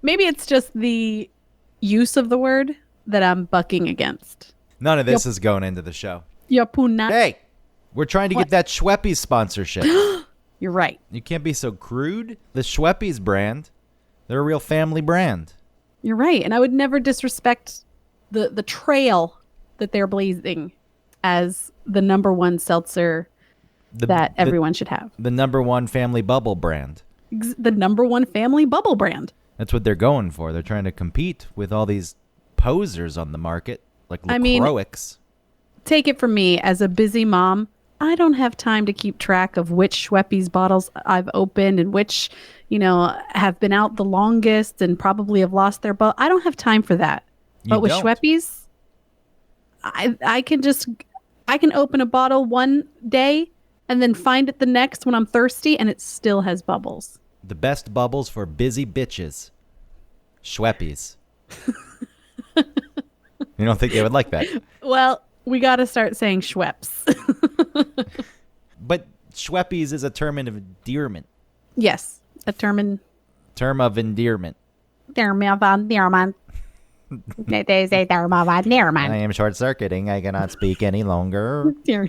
Maybe it's just the use of the word that I'm bucking against. None of this is going into the show. Yapuna. Hey, we're trying to What? get that Schweppes sponsorship. You're right. You can't be so crude. The Schweppes brand, they're a real family brand. You're right. And I would never disrespect the trail that they're blazing as the number one seltzer that everyone should have. The number one family bubble brand. The number one family bubble brand. That's what they're going for. They're trying to compete with all these posers on the market, like LaCroix. Take it from me, as a busy mom, I don't have time to keep track of which Schweppes bottles I've opened and which, have been out the longest and probably have lost their bottle. I don't have time for that. But with Schweppes, I can open a bottle one day and then find it the next when I'm thirsty and it still has bubbles. The best bubbles for busy bitches. Schweppes. You don't think they would like that? Well, we got to start saying Schweppes. But Schweppes is a term of endearment. Yes, a term of endearment. Term of endearment. They say term of endearment. I am short-circuiting. I cannot speak any longer. Dear.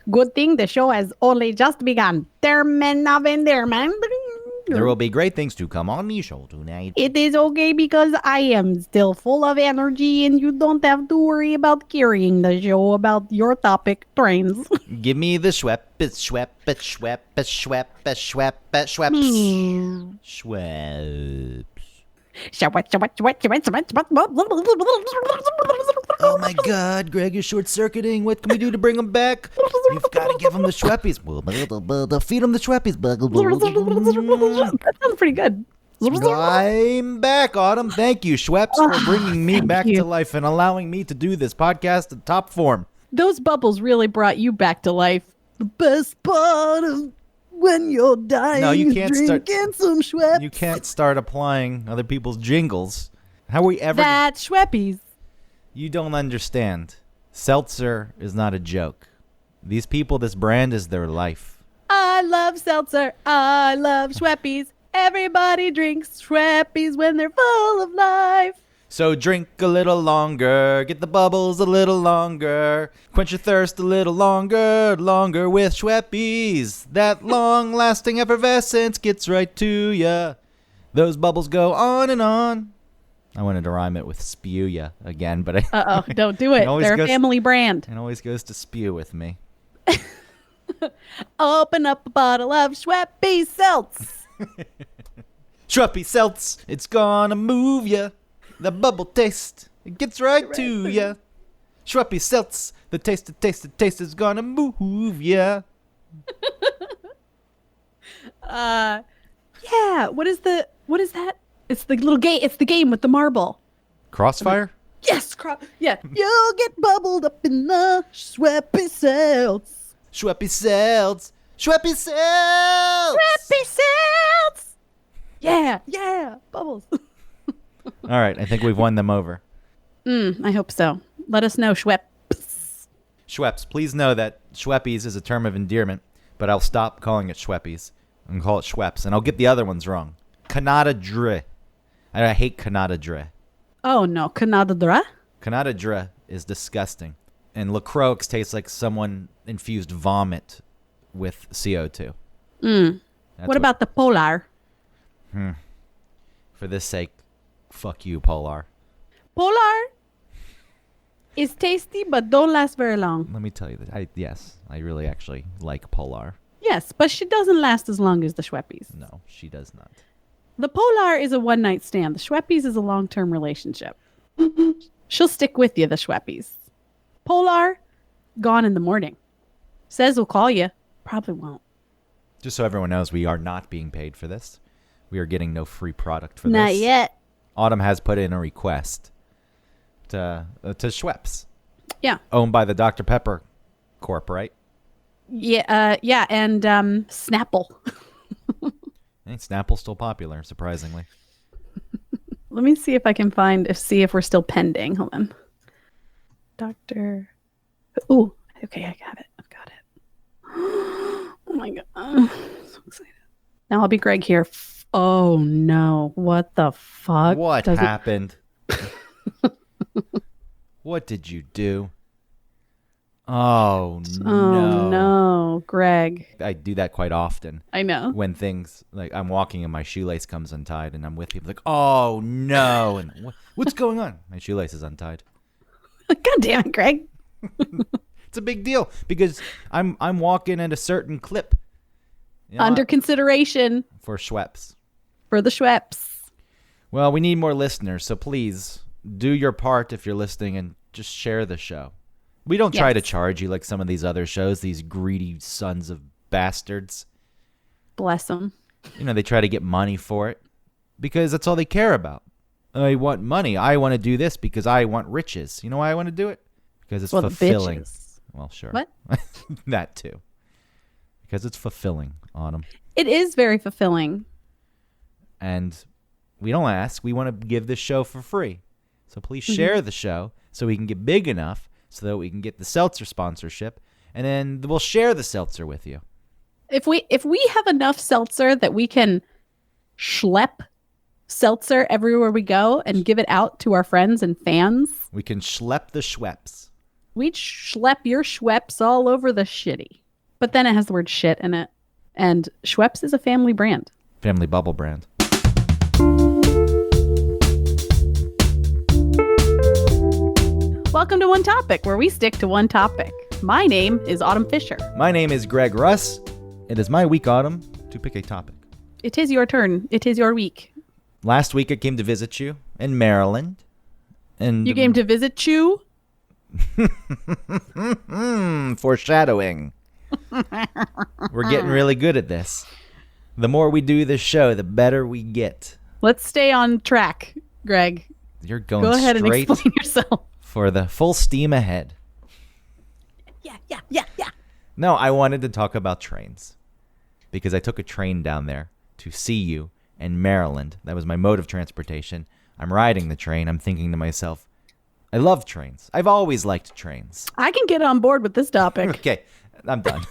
Good thing the show has only just begun. Term of endearment. There will be great things to come on the show tonight. It is okay because I am still full of energy and you don't have to worry about carrying the show about your topic, trains. Give me the Schweppes. Oh my God, Greg, you're short-circuiting. What can we do to bring him back? We've got to give him the Schweppes. Feed him the Schweppes. That sounds pretty good. I'm back, Autumn. Thank you, Schweppes, for bringing me back to life and allowing me to do this podcast in top form. Those bubbles really brought you back to life. The best part of when you're dying, no, you can't drinking some Schweppes. You can't start applying other people's jingles. How are we ever? That's Schweppes. You don't understand. Seltzer is not a joke. These people, this brand is their life. I love seltzer. I love Schweppes. Everybody drinks Schweppes when they're full of life. So drink a little longer, get the bubbles a little longer, quench your thirst a little longer with Schweppes. That long-lasting effervescence gets right to ya. Those bubbles go on and on. I wanted to rhyme it with spew ya again, but don't do it. They're a family brand. It always goes to spew with me. Open up a bottle of Schweppes Seltz. Schweppes Seltz, it's gonna move ya. The bubble taste, it gets right to ya. Schweppes Seltz, the taste is gonna move ya. Yeah, what is that? It's the little game. It's the game with the marble. Crossfire? Yes, yeah. You'll get bubbled up in the Schweppes Seltz. Schweppes Seltz. Schweppes Seltz. Schweppes Seltz. Yeah, bubbles. All right, I think we've won them over. I hope so. Let us know, Schweppes. Schweppes, please know that Schweppes is a term of endearment, but I'll stop calling it Schweppes and call it Schweppes, and I'll get the other ones wrong. Canada Dre. I hate Canada Dre. Oh, no. Canada Dre? Canada Dre is disgusting. And LaCroix tastes like someone infused vomit with CO2. What about the Polar? For this sake, fuck you, Polar. Polar is tasty, but don't last very long. Let me tell you that. Yes, I really actually like Polar. Yes, but she doesn't last as long as the Schweppes. No, she does not. The Polar is a one-night stand. The Schweppes is a long-term relationship. She'll stick with you, the Schweppes. Polar, gone in the morning. Says we'll call you. Probably won't. Just so everyone knows, we are not being paid for this. We are getting no free product for this. Not yet. Autumn has put in a request to Schweppes. Yeah. Owned by the Dr. Pepper Corp, right? Yeah, and Snapple. I think Snapple's still popular, surprisingly. Let me see if I can see if we're still pending. Hold on. Dr. Ooh, okay, I've got it. Oh my God. I'm so excited. Now I'll be Greg here. Oh no. What the fuck? What Does it- happened? What did you do? Oh Oh no, Greg. I do that quite often I know. when things like I'm walking and my shoelace comes untied and I'm with people like, oh no. And what's going on? My shoelace is untied. God damn it, Greg. It's a big deal because I'm walking at a certain clip. You know, Under consideration for Schweppes. for the Schweppes. Well, we need more listeners, so please do your part if you're listening and just share the show. We don't try to charge you like some of these other shows, these greedy sons of bastards. Bless them. You know, they try to get money for it because that's all they care about. I want money. I want to do this because I want riches. You know why I want to do it? Because it's fulfilling. Bitches. Well, sure. What? That too. Because it's fulfilling, Autumn. It is very fulfilling. And we don't ask. We want to give this show for free. So please share the show so we can get big enough so that we can get the seltzer sponsorship. And then we'll share the seltzer with you. If we have enough seltzer that we can schlep seltzer everywhere we go and give it out to our friends and fans, We can schlep the Schweppes. we'd schlep your Schweppes all over the shitty. But then it has the word shit in it. And Schweppes is a family brand. Family Bubble brand. Welcome to One Topic, where we stick to one topic. My name is Autumn Fisher. My name is Greg Russ. It is my week, Autumn, to pick a topic. It is your turn. It is your week. Last week I came to visit you in Maryland. And You came to visit you? foreshadowing. We're getting really good at this. The more we do this show, the better we get. Let's stay on track, Greg. You're going Go ahead and straight explain yourself. for the full steam ahead. Yeah. No, I wanted to talk about trains because I took a train down there to see you in Maryland. That was my mode of transportation. I'm riding the train. I'm thinking to myself, I love trains. I've always liked trains. I can get on board with this topic. Okay, I'm done.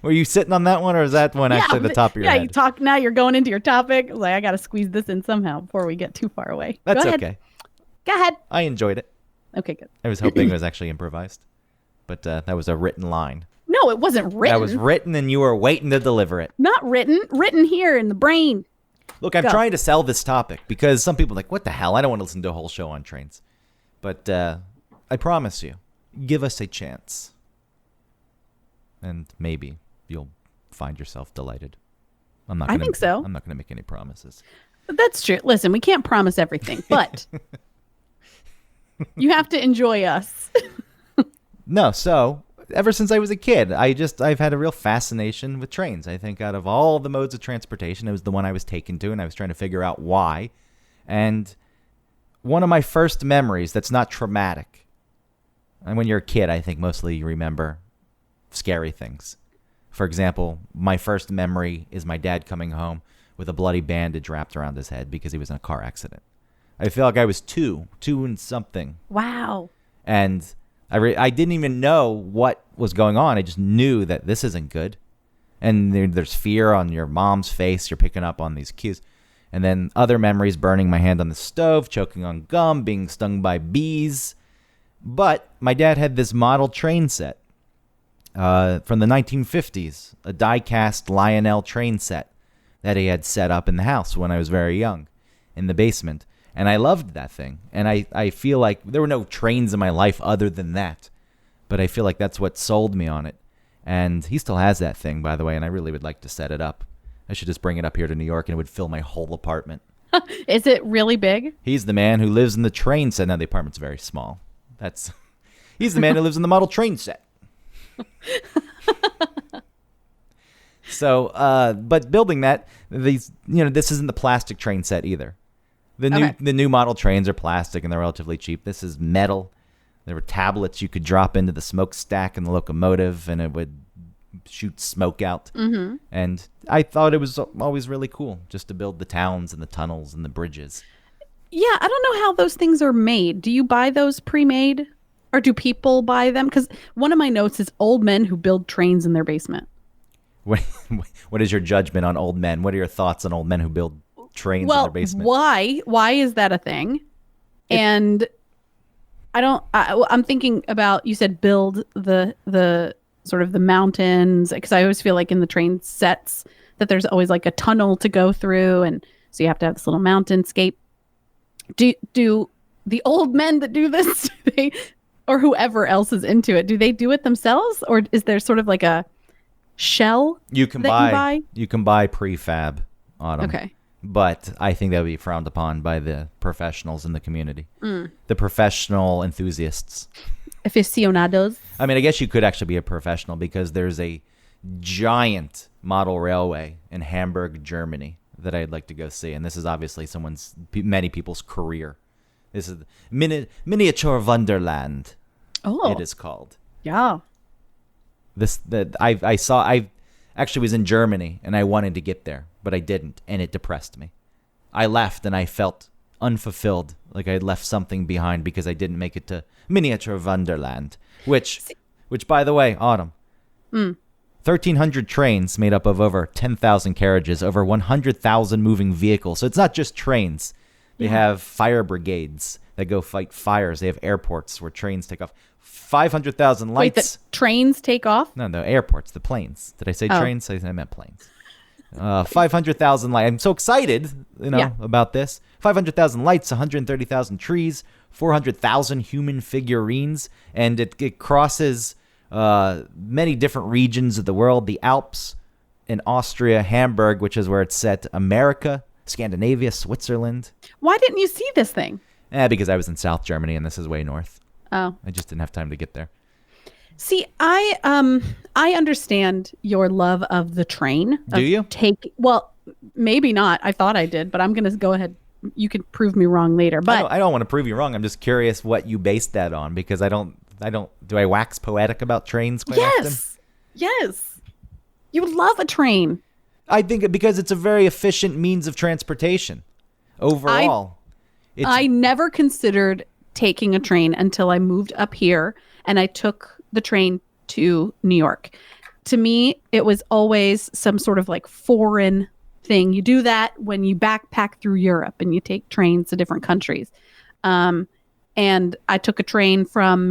Were you sitting on that one, or is that one actually the top of your head? you talk now. You're going into your topic. Like, I got to squeeze this in somehow before we get too far away. That's Go ahead. okay. Go ahead. I enjoyed it. Okay, good. I was hoping it was actually improvised, but that was a written line. No, it wasn't written. That was written, and you were waiting to deliver it. Not written. Written here in the brain. Look, I'm Go. trying to sell this topic because some people are like, what the hell? I don't want to listen to a whole show on trains. But I promise you, give us a chance. And maybe you'll find yourself delighted. I think so. I'm not going to make any promises. But that's true. Listen, we can't promise everything, but you have to enjoy us. No, so ever since I was a kid, I've had a real fascination with trains. I think out of all the modes of transportation, it was the one I was taken to, and I was trying to figure out why. And one of my first memories that's not traumatic, and when you're a kid, I think mostly you remember scary things. For example, my first memory is my dad coming home with a bloody bandage wrapped around his head because he was in a car accident. I feel like I was two and something. Wow. And I didn't even know what was going on. I just knew that this isn't good. And there's fear on your mom's face. You're picking up on these cues. And then other memories, burning my hand on the stove, choking on gum, being stung by bees. But my dad had this model train set from the 1950s, a die-cast Lionel train set that he had set up in the house when I was very young in the basement. And I loved that thing. And I feel like there were no trains in my life other than that. But I feel like that's what sold me on it. And he still has that thing, by the way, and I really would like to set it up. I should just bring it up here to New York and it would fill my whole apartment. Is it really big? He's the man who lives in the train set. Now, the apartment's very small. He's the man who lives in the model train set. So, but building that, this isn't the plastic train set either. The new model trains are plastic and they're relatively cheap. This is metal. There were tablets you could drop into the smokestack in the locomotive and it would shoot smoke out. Mm-hmm. And I thought it was always really cool just to build the towns and the tunnels and the bridges. Yeah, I don't know how those things are made. Do you buy those pre-made? Or do people buy them? Because one of my notes is old men who build trains in their basement. What, what is your judgment on old men? What are your thoughts on old men who build trains in Well, their basement? why is that a thing? And I'm thinking about, you said build the sort of the mountains, because I always feel like in the train sets that there's always like a tunnel to go through, and so you have to have this little mountainscape. Do the old men that do this, or whoever else is into it, do they do it themselves, or is there sort of like a shell You can that buy prefab on them. Okay. But I think that would be frowned upon by the professionals in the community. Mm. The professional enthusiasts. Aficionados? I mean, I guess you could actually be a professional because there's a giant model railway in Hamburg, Germany that I'd like to go see. And this is obviously many people's career. This is Miniature Wonderland. Oh. It is called. Yeah. I actually was in Germany and I wanted to get there, but I didn't, and it depressed me. I left and I felt unfulfilled, like I had left something behind because I didn't make it to Miniature Wonderland, which by the way, Autumn, 1,300 trains made up of over 10,000 carriages, over 100,000 moving vehicles. So it's not just trains. They have fire brigades that go fight fires. They have airports where trains take off. 500,000 lights. Wait, the trains take off? No, airports, the planes. Did I say trains? I meant planes. 500,000 lights. I'm so excited, about this. 500,000 lights, 130,000 trees, 400,000 human figurines, and it crosses many different regions of the world. The Alps in Austria, Hamburg, which is where it's set, America, Scandinavia, Switzerland. Why didn't you see this thing? Because I was in South Germany and this is way north. Oh. I just didn't have time to get there. See, I understand your love of the train. Do you? Well, maybe not. I thought I did, but I'm going to go ahead. You can prove me wrong later. But I don't want to prove you wrong. I'm just curious what you based that on, because do I wax poetic about trains quite often? Yes. You love a train. I think because it's a very efficient means of transportation overall. I never considered taking a train until I moved up here and I took the train to New York. To me, it was always some sort of like foreign thing. You do that when you backpack through Europe and you take trains to different countries. And I took a train from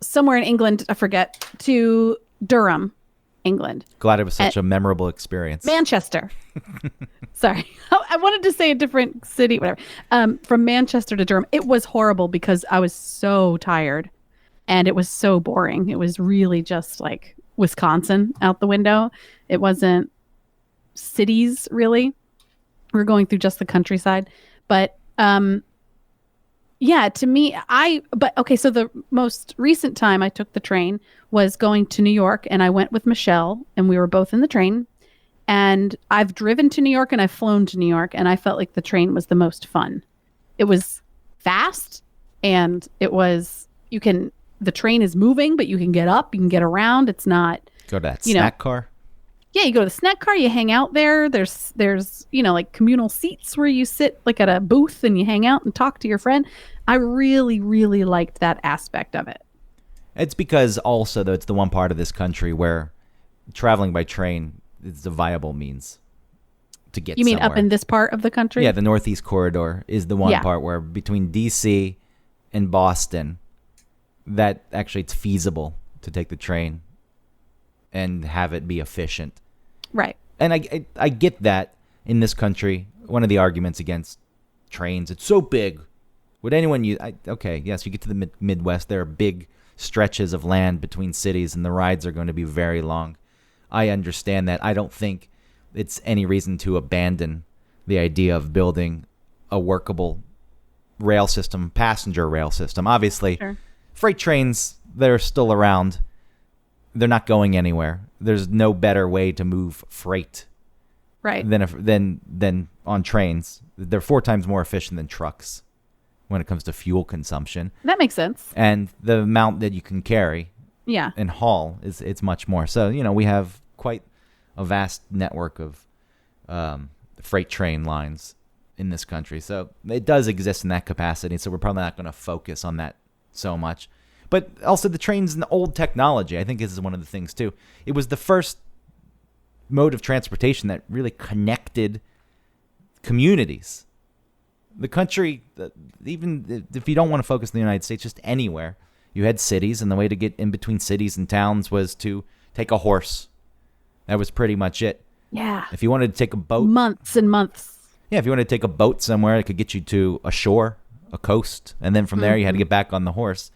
somewhere in England, I forget, to Durham, England. Glad it was such a memorable experience. Manchester. Sorry. I wanted to say a different city, whatever. From Manchester to Durham. It was horrible because I was so tired and it was so boring. It was really just like Wisconsin out the window. It wasn't cities, really. We were going through just the countryside. But yeah, to me, so the most recent time I took the train was going to New York, and I went with Michelle, and we were both in the train. And I've driven to New York and I've flown to New York, and I felt like the train was the most fun. It was fast, and the train is moving, but you can get up, you can get around. It's not go to that snack car. Yeah, you go to the snack car, you hang out there. There's like communal seats where you sit like at a booth and you hang out and talk to your friend. I really, really liked that aspect of it. It's because also, though, it's the one part of this country where traveling by train is a viable means to get You mean somewhere. up in this part of the country? Yeah, the Northeast Corridor is the one part where between D.C. and Boston, that actually it's feasible to take the train and have it be efficient. Right. And I get that in this country. One of the arguments against trains, it's so big. Would anyone use... okay, yes, you get to the Midwest, there are big stretches of land between cities, and the rides are going to be very long. I understand that. I don't think it's any reason to abandon the idea of building a workable rail system, passenger rail system. Obviously, Sure. Freight trains, they're still around. They're not going anywhere. There's no better way to move freight Right. than on trains. They're 4 times more efficient than trucks when it comes to fuel consumption. That makes sense. And the amount that you can carry Yeah. and haul it's much more. So, we have quite a vast network of freight train lines in this country. So it does exist in that capacity. So we're probably not going to focus on that so much. But also the train's an old technology. I think this is one of the things too. It was the first mode of transportation that really connected communities. The country, even if you don't want to focus in the United States, just anywhere, you had cities, and the way to get in between cities and towns was to take a horse. That was pretty much it. Yeah. If you wanted to take a boat, Months and months. yeah, if you wanted to take a boat somewhere, it could get you to a shore, a coast, and then from there you had to get back on the horse.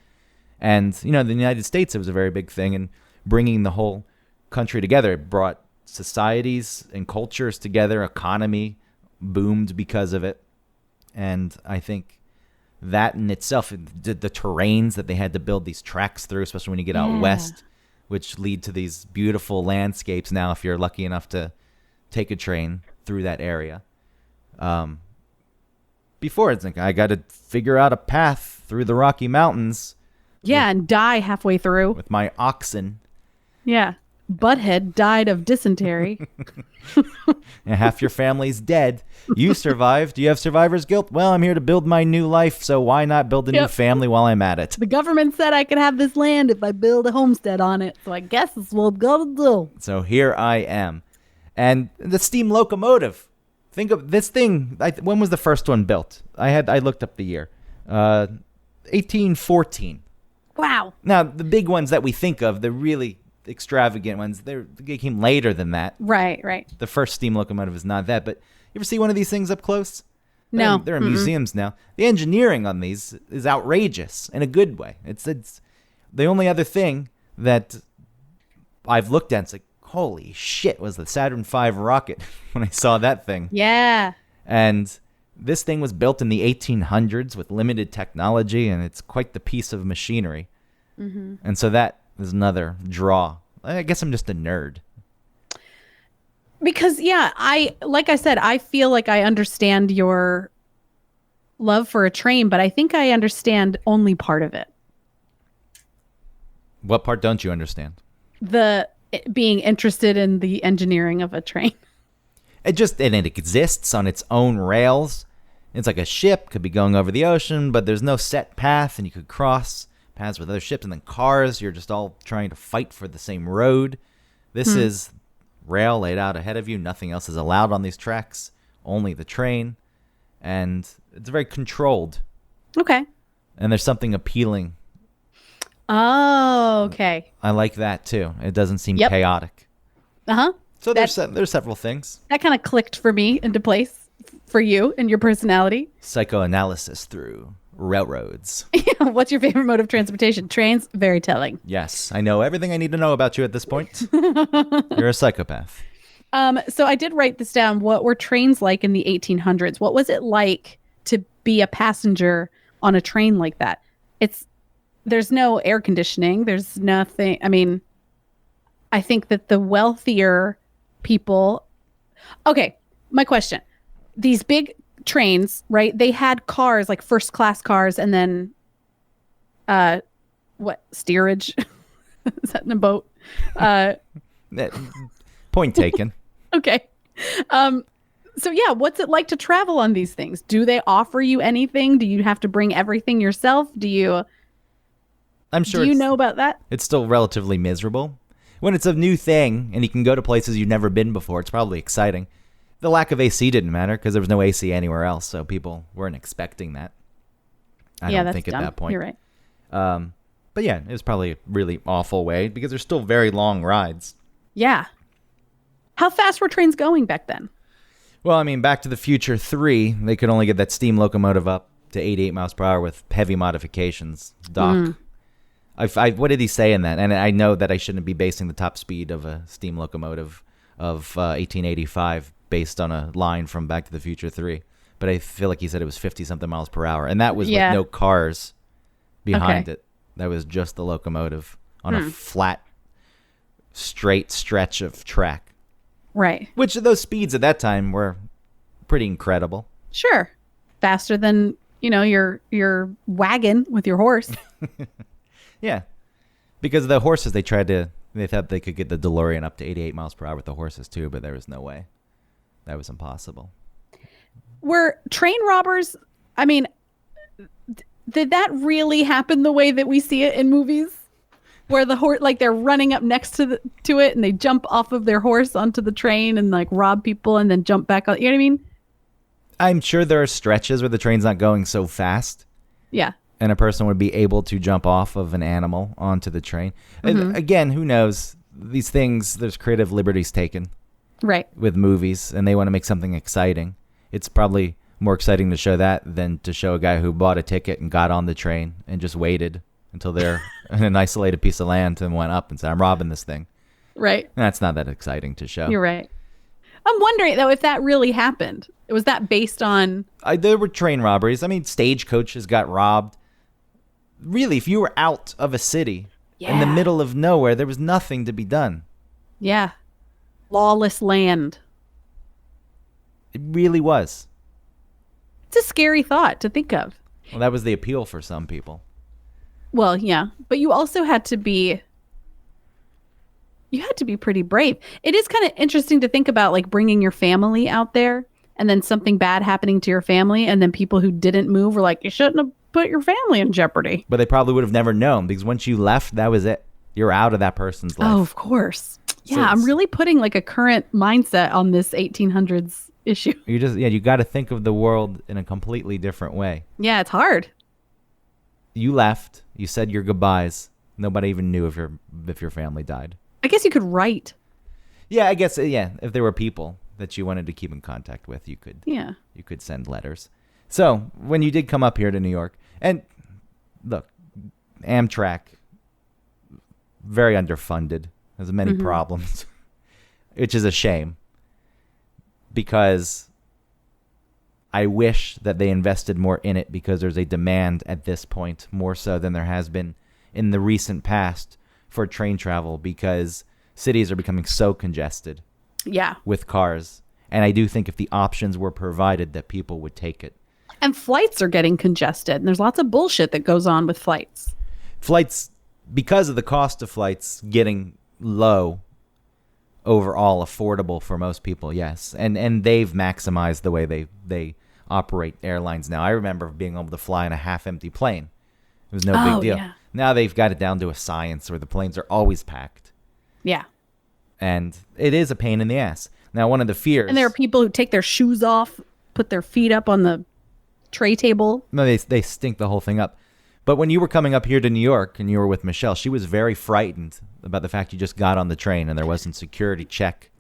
And, in the United States, it was a very big thing, and bringing the whole country together. It brought societies and cultures together. Economy boomed because of it. And I think that in itself, the terrains that they had to build these tracks through, especially when you get out west, which lead to these beautiful landscapes now if you're lucky enough to take a train through that area. Before, it's like, I got to figure out a path through the Rocky Mountains. Yeah, and die halfway through. With my oxen. Yeah. Butthead died of dysentery. And half your family's dead. You survived. Do you have survivor's guilt? Well, I'm here to build my new life, so why not build a new family while I'm at it? The government said I could have this land if I build a homestead on it, so I guess that's what I'm gonna do. So here I am. And the steam locomotive. Think of this thing. When was the first one built? I looked up the year. 1814. Wow. Now, the big ones that we think of, the really extravagant ones, they came later than that. Right. The first steam locomotive is not that, but you ever see one of these things up close? No. They're in museums now. The engineering on these is outrageous in a good way. It's the only other thing that I've looked at, it's like, holy shit, was the Saturn V rocket when I saw that thing. Yeah. And this thing was built in the 1800s with limited technology, and it's quite the piece of machinery. Mm-hmm. And so that is another draw. I guess I'm just a nerd. Because, like I said, I feel like I understand your love for a train, but I think I understand only part of it. What part don't you understand? Being interested in the engineering of a train. It exists on its own rails. It's like a ship, could be going over the ocean, but there's no set path, and you could cross paths with other ships, and then cars, you're just all trying to fight for the same road. This is rail laid out ahead of you. Nothing else is allowed on these tracks, only the train, and it's very controlled. Okay. And there's something appealing. Oh, okay. I like that too. It doesn't seem Yep. chaotic. Uh-huh. So there's several things. That kind of clicked for me into place for you and your personality. Psychoanalysis through railroads. What's your favorite mode of transportation? Trains? Very telling. Yes, I know everything I need to know about you at this point. You're a psychopath. So I did write this down. What were trains like in the 1800s? What was it like to be a passenger on a train like that? There's no air conditioning. There's nothing. I mean, I think that the wealthier people. Okay, my question. These big trains, right? They had cars, like first class cars, and then steerage? Is that in a boat? Point taken. Okay. So yeah, what's it like to travel on these things? Do they offer you anything? Do you have to bring everything yourself? I'm sure. Do you know about that? It's still relatively miserable. When it's a new thing and you can go to places you've never been before, it's probably exciting. The lack of AC didn't matter because there was no AC anywhere else, so people weren't expecting that. I don't think dumb. at that point. You're right. But yeah, it was probably a really awful way because there's still very long rides. Yeah. How fast were trains going back then? Well, I mean, Back to the Future 3, they could only get that steam locomotive up to 88 miles per hour with heavy modifications. Doc. What did he say in that? And I know that I shouldn't be basing the top speed of a steam locomotive of 1885 based on a line from Back to the Future 3. But I feel like he said it was 50-something miles per hour. And that was with no cars behind it. That was just the locomotive on a flat, straight stretch of track. Right. Which those speeds at that time were pretty incredible. Sure. Faster than, your wagon with your horse. Yeah. Because the horses, they thought they could get the DeLorean up to 88 miles per hour with the horses too, but there was no way. That was impossible. Were train robbers, I mean, Did that really happen the way that we see it in movies? Where the horse, like they're running up next to it and they jump off of their horse onto the train and like rob people and then jump back on. You know what I mean? I'm sure there are stretches where the train's not going so fast Yeah. and a person would be able to jump off of an animal onto the train. And again, who knows? These things, there's creative liberties taken Right. with movies, and they want to make something exciting. It's probably more exciting to show that than to show a guy who bought a ticket and got on the train and just waited until they're in an isolated piece of land and went up and said, I'm robbing this thing. Right. That's not that exciting to show. You're right. I'm wondering, though, if that really happened. Was that based on... There were train robberies. I mean, stagecoaches got robbed. Really, if you were out of a city in the Yeah. middle of nowhere, there was nothing to be done. Yeah. Lawless land. It really was. It's a scary thought to think of. Well, that was the appeal for some people. Well, yeah. But you also had to be... You had to be pretty brave. It is kind of interesting to think about, like, bringing your family out there and then something bad happening to your family, and then people who didn't move were like, you shouldn't have put your family in jeopardy. But they probably would have never known, because once you left, that was it. You're out of that person's life. Oh, of course. Yeah, So I'm it's- really putting like a current mindset on this 1800s issue. You got to think of the world in a completely different way. Yeah, it's hard. You left. You said your goodbyes. Nobody even knew if your family died. I guess you could write. Yeah, I guess. Yeah, if there were people that you wanted to keep in contact with, you could Yeah. send letters. So when you did come up here to New York, and look, Amtrak, very underfunded, has many problems, which is a shame, because I wish that they invested more in it, because there's a demand at this point, more so than there has been in the recent past, for train travel, because cities are becoming so congested Yeah. with cars. And I do think if the options were provided, that people would take it. And flights are getting congested. And there's lots of bullshit that goes on with flights. Flights, because of the cost of flights getting low, overall affordable for most people, yes. And they've maximized the way they operate airlines now. I remember being able to fly in a half-empty plane. It was no Oh, big deal. yeah. Now they've got it down to a science where the planes are always packed. Yeah. And it is a pain in the ass. Now, one of the fears... And there are people who take their shoes off, put their feet up on the tray table. No, they stink the whole thing up. But when you were coming up here to New York and you were with Michelle, she was very frightened about the fact you just got on the train and there wasn't security check.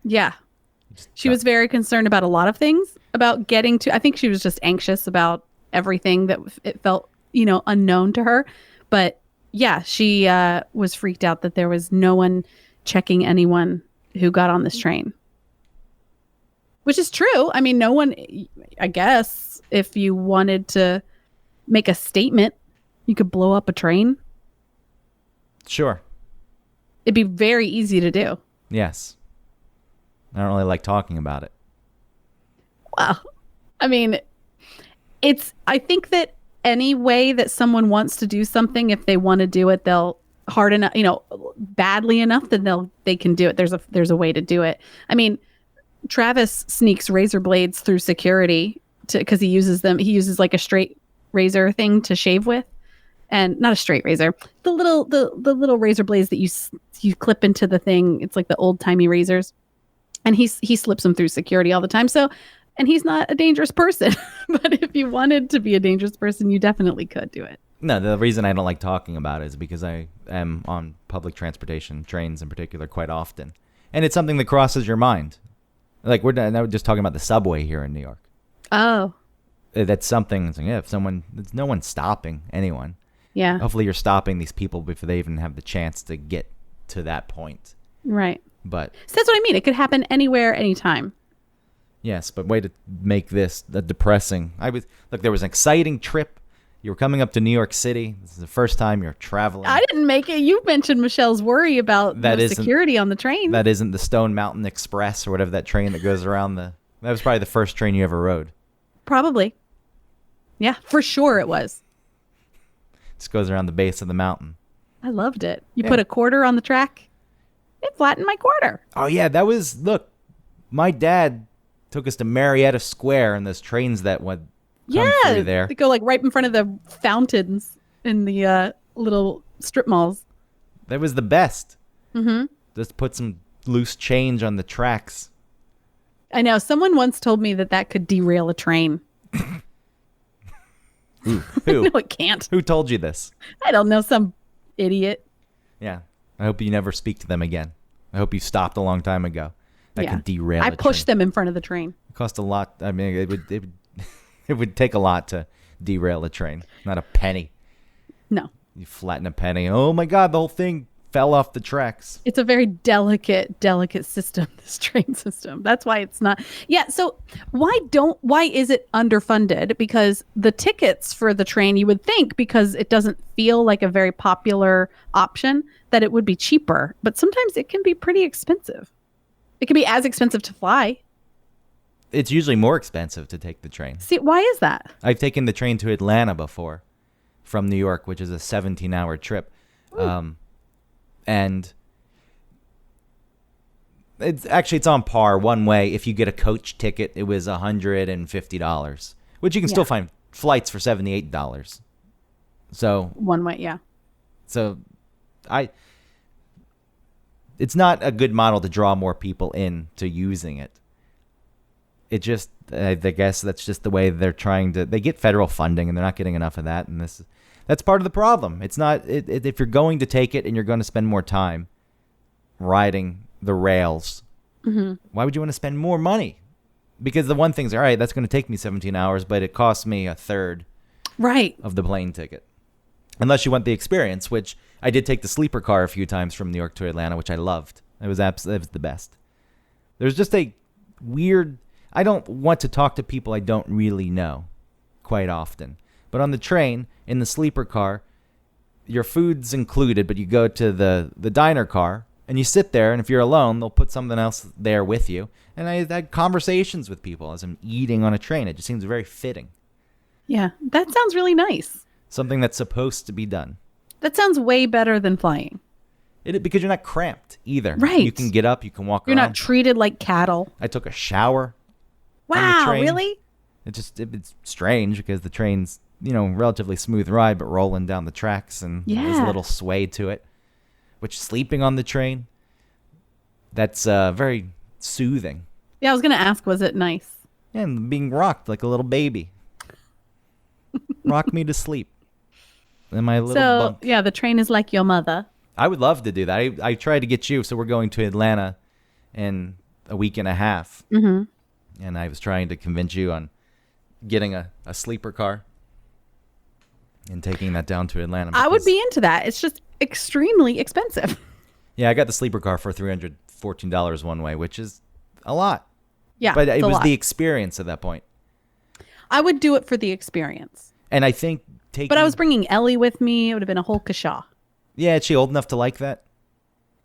Yeah. She was very concerned about a lot of things, about getting to, I think she was just anxious about everything that it felt, unknown to her. But yeah, she was freaked out that there was no one checking anyone who got on this train. Which is true. I mean, no one, I guess, if you wanted to make a statement, you could blow up a train. Sure. It'd be very easy to do. Yes. I don't really like talking about it. Well, I mean, I think that any way that someone wants to do something, if they want to do it, they'll hard enough, badly enough, then they can do it. There's a way to do it. I mean, Travis sneaks razor blades through security because he uses like a straight razor thing to shave with, and not a straight razor, the little razor blades that you clip into the thing. It's like the old timey razors, and he slips them through security all the time. So, and he's not a dangerous person, but if you wanted to be a dangerous person, you definitely could do it. No, the reason I don't like talking about it is because I am on public transportation, trains in particular, quite often. And it's something that crosses your mind. Like, we're just talking about the subway here in New York. Oh, That's something, if there's no one stopping anyone. yeah. Hopefully you're stopping these people before they even have the chance to get to that point. Right. But, So that's what I mean. It could happen anywhere, anytime. yes, but way to make this depressing. There was an exciting trip. You were coming up to New York City. This is the first time you're traveling. I didn't make it. You mentioned Michelle's worry about That the isn't- security on the train. That isn't the Stone Mountain Express or whatever that train that goes around that was probably the first train you ever rode. Probably. Yeah, for sure it was. Just goes around the base of the mountain. I loved it. You Yeah. put a quarter on the track. It flattened my quarter. Oh, yeah, look, my dad took us to Marietta Square in those trains that went come Yeah, through there. they go like right in front of the fountains in the little strip malls. That was the best. Mm-hmm. Just put some loose change on the tracks. I know. Someone once told me that could derail a train. Who? No, it can't. Who told you this? I don't know. Some idiot. Yeah. I hope you never speak to them again. I hope you stopped a long time ago. That Yeah. could derail I a pushed train. them in front of the train. It cost a lot. I mean, it would take a lot to derail a train. Not a penny. No. You flatten a penny. Oh my God, the whole thing fell off the tracks. It's a very delicate system, this train system. That's why it's not. Yeah. So why is it underfunded? Because the tickets for the train, you would think, because it doesn't feel like a very popular option, that it would be cheaper. But sometimes it can be pretty expensive. It can be as expensive to fly. It's usually more expensive to take the train. See, why is that? I've taken the train to Atlanta before from New York, which is a 17-hour trip. And it's on par one way. If you get a coach ticket, it was $150, which you can still find flights for $78. So One way, yeah. It's not a good model to draw more people into using it. It just, I guess that's just the way they're trying to. They get federal funding and they're not getting enough of that, and that's part of the problem. It's not if you're going to take it and you're going to spend more time riding the rails, why would you want to spend more money? Because the one thing's, all right, that's going to take me 17 hours, but it costs me a third Right. of the plane ticket. Unless you want the experience, which I did take the sleeper car a few times from New York to Atlanta, which I loved. It was the best. There's just a weird. I don't want to talk to people I don't really know quite often. But on the train, in the sleeper car, your food's included, but you go to the diner car and you sit there, and if you're alone, they'll put something else there with you. And I had conversations with people as I'm eating on a train. It just seems very fitting. Yeah. That sounds really nice. Something that's supposed to be done. That sounds way better than flying. Because you're not cramped either. Right. You can get up, you can walk You're around. not treated like cattle. I took a shower. on the Wow, train. really? It's strange because the train's, relatively smooth ride, but rolling down the tracks, and there's a Yeah. little sway to it. Which sleeping on the train, that's very soothing. Yeah, I was going to ask, was it nice? And being rocked like a little baby. Rock me to sleep. In my little bunk. Yeah, the train is like your mother. I would love to do that. I tried to get you, so we're going to Atlanta in a week and a half. Mm-hmm. And I was trying to convince you on getting a sleeper car and taking that down to Atlanta. I would because- be into that. It's just extremely expensive. Yeah, I got the sleeper car for $314 one way, which is a lot. Yeah, But it it's a was lot. the experience at that point. I would do it for the experience. And I think taking... But I was bringing Ellie with me. It would have been a whole kashaw. Yeah, is she old enough to like that?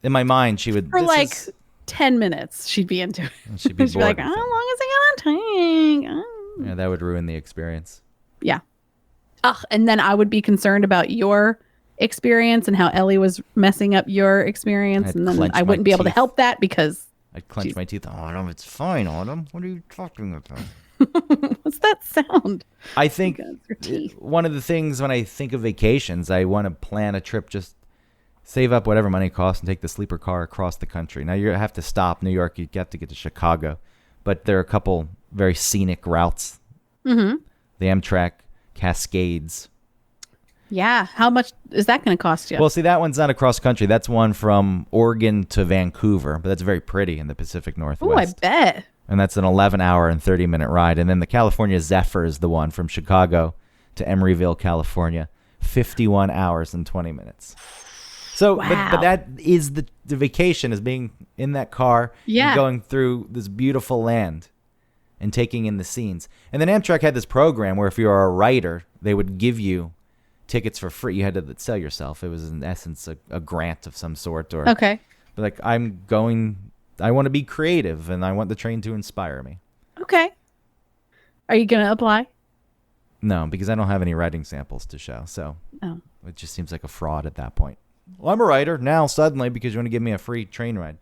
In my mind, she would... For this like is- 10 minutes, she'd be into it. She'd be She'd be like, bored how with it. long is it going to take? Oh. Yeah, that would ruin the experience. Yeah. Ugh, and then I would be concerned about your experience and how Ellie was messing up your experience. I'd And then clench I my wouldn't be able to teeth. help that because I'd clench my teeth. Autumn, it's fine, Autumn. What are you talking about? what's that sound? I think Because your teeth. one of the things when I think of vacations, I want to plan a trip, just save up whatever money it costs and take the sleeper car across the country. Now, you have to stop New York. You have to get to Chicago. But there are a couple very scenic routes. Mm-hmm. The Amtrak Cascades. Yeah. How much is that going to cost you? Well, see, that one's not across country. That's one from Oregon to Vancouver. But that's very pretty in the Pacific oh, I Northwest. bet. And that's an 11-hour and 30-minute ride. And then the California Zephyr is the one from Chicago to Emeryville, California. 51 hours and 20 minutes. So, but Wow. that is the vacation, is being in that car Yeah. and going through this beautiful land and taking in the scenes. And then Amtrak had this program where if you were a writer, they would give you tickets for free. You had to sell yourself. It was in essence a grant of some sort. Or Okay. like, I want to be creative and I want the train to inspire me. Okay. Are you going to apply? No, because I don't have any writing samples to show. So Oh. it just seems like a fraud at that point. Well, I'm a writer now suddenly because you want to give me a free train ride.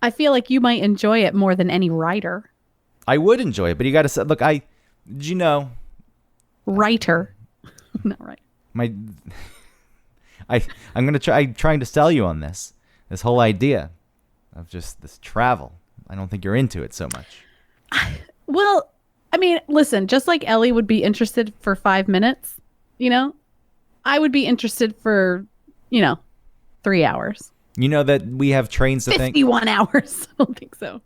I feel like you might enjoy it more than any writer. I would enjoy it, but you got to say, look, did you know Writer. Not right. my, I'm going to try, I'm trying to sell you on this whole idea of just this travel. I don't think you're into it so much. Well, I mean, listen, just like Ellie would be interested for 5 minutes, I would be interested for, 3 hours. You know that we have trains to think. 51 hours. I don't think so.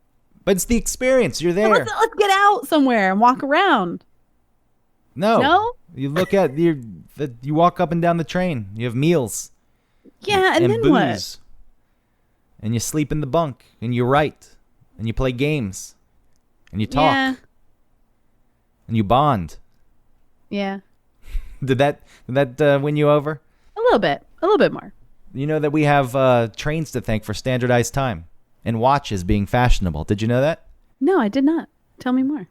But it's the experience. You're there. Let's get out somewhere and walk around. No? You look at you walk up and down the train. You have meals. Yeah, and then booze. what? And you sleep in the bunk. And you write. And you play games. And you talk. Yeah. And you bond. Yeah. Did that win you over? A little bit more. You know that we have trains to thank for standardized time and watches being fashionable. Did you know that? No, I did not. Tell me more.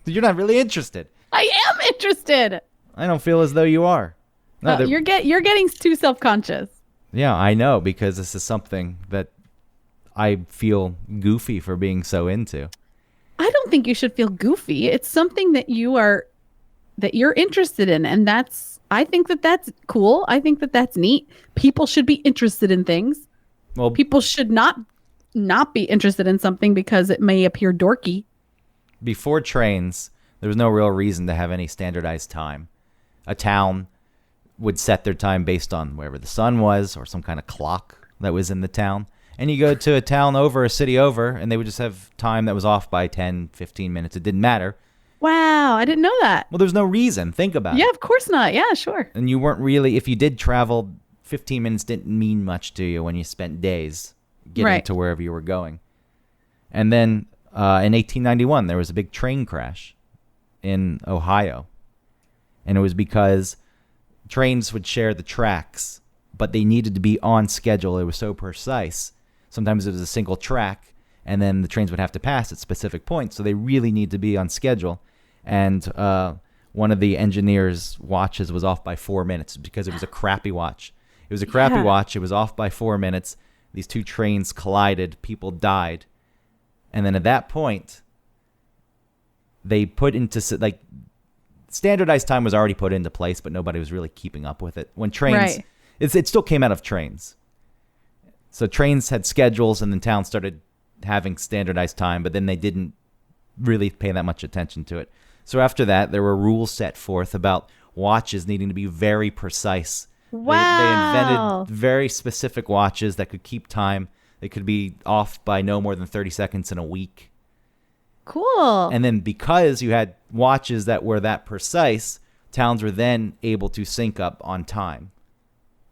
You're not really interested. I am interested. I don't feel as though you are. No, You're getting too self-conscious. Yeah, I know, because this is something that I feel goofy for being so into. I don't think you should feel goofy. It's something that you're interested in, and I think that's cool. I think that's neat. People should be interested in things. Well, people should not be interested in something because it may appear dorky. Before trains, there was no real reason to have any standardized time. A town would set their time based on wherever the sun was or some kind of clock that was in the town. And you go to a town over, a city over, and they would just have time that was off by 10, 15 minutes. It didn't matter. Wow, I didn't know that. Well, there's no reason. Think about it. Yeah, of course not. Yeah, sure. And you weren't really, if you did travel, 15 minutes didn't mean much to you when you spent days getting to wherever you were going. And then in 1891, there was a big train crash in Ohio. And it was because trains would share the tracks, but they needed to be on schedule. It was so precise. Sometimes it was a single track, and then the trains would have to pass at specific points, so they really need to be on schedule. And one of the engineers' watches was off by 4 minutes because it was a crappy watch. It was a crappy watch. It was off by 4 minutes. These two trains collided. People died. And then at that point, they put into, standardized time was already put into place, but nobody was really keeping up with it. When trains, it still came out of trains. So trains had schedules, and then towns started having standardized time, but then they didn't really pay that much attention to it. So after that, there were rules set forth about watches needing to be very precise. Wow. They invented very specific watches that could keep time. They could be off by no more than 30 seconds in a week. Cool. And then because you had watches that were that precise, towns were then able to sync up on time.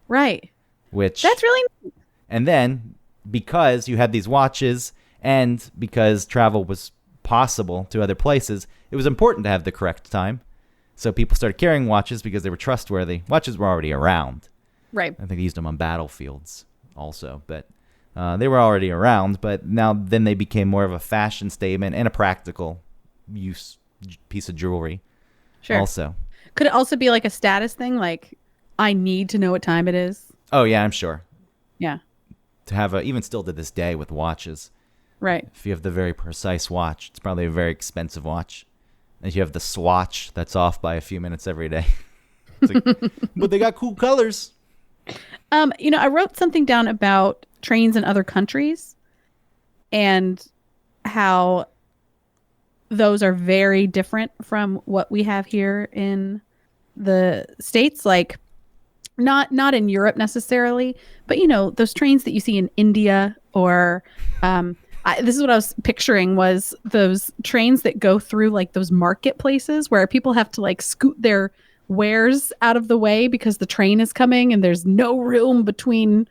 Right. That's really neat. And then because you had these watches and because travel was possible to other places, it was important to have the correct time. So people started carrying watches because they were trustworthy. Watches were already around. Right. I think they used them on battlefields also, but they were already around. But then they became more of a fashion statement and a practical use piece of jewelry. Sure. Also. Could it also be like a status thing? Like, I need to know what time it is? Oh, yeah, I'm sure. Yeah. To have even still to this day with watches. Right. If you have the very precise watch, it's probably a very expensive watch. If you have the swatch that's off by a few minutes every day. But they got cool colors. I wrote something down about trains in other countries and how those are very different from what we have here in the States. Like, not in Europe necessarily, but those trains that you see in India or this is what I was picturing was those trains that go through like those marketplaces where people have to like scoot their wares out of the way because the train is coming and there's no room between,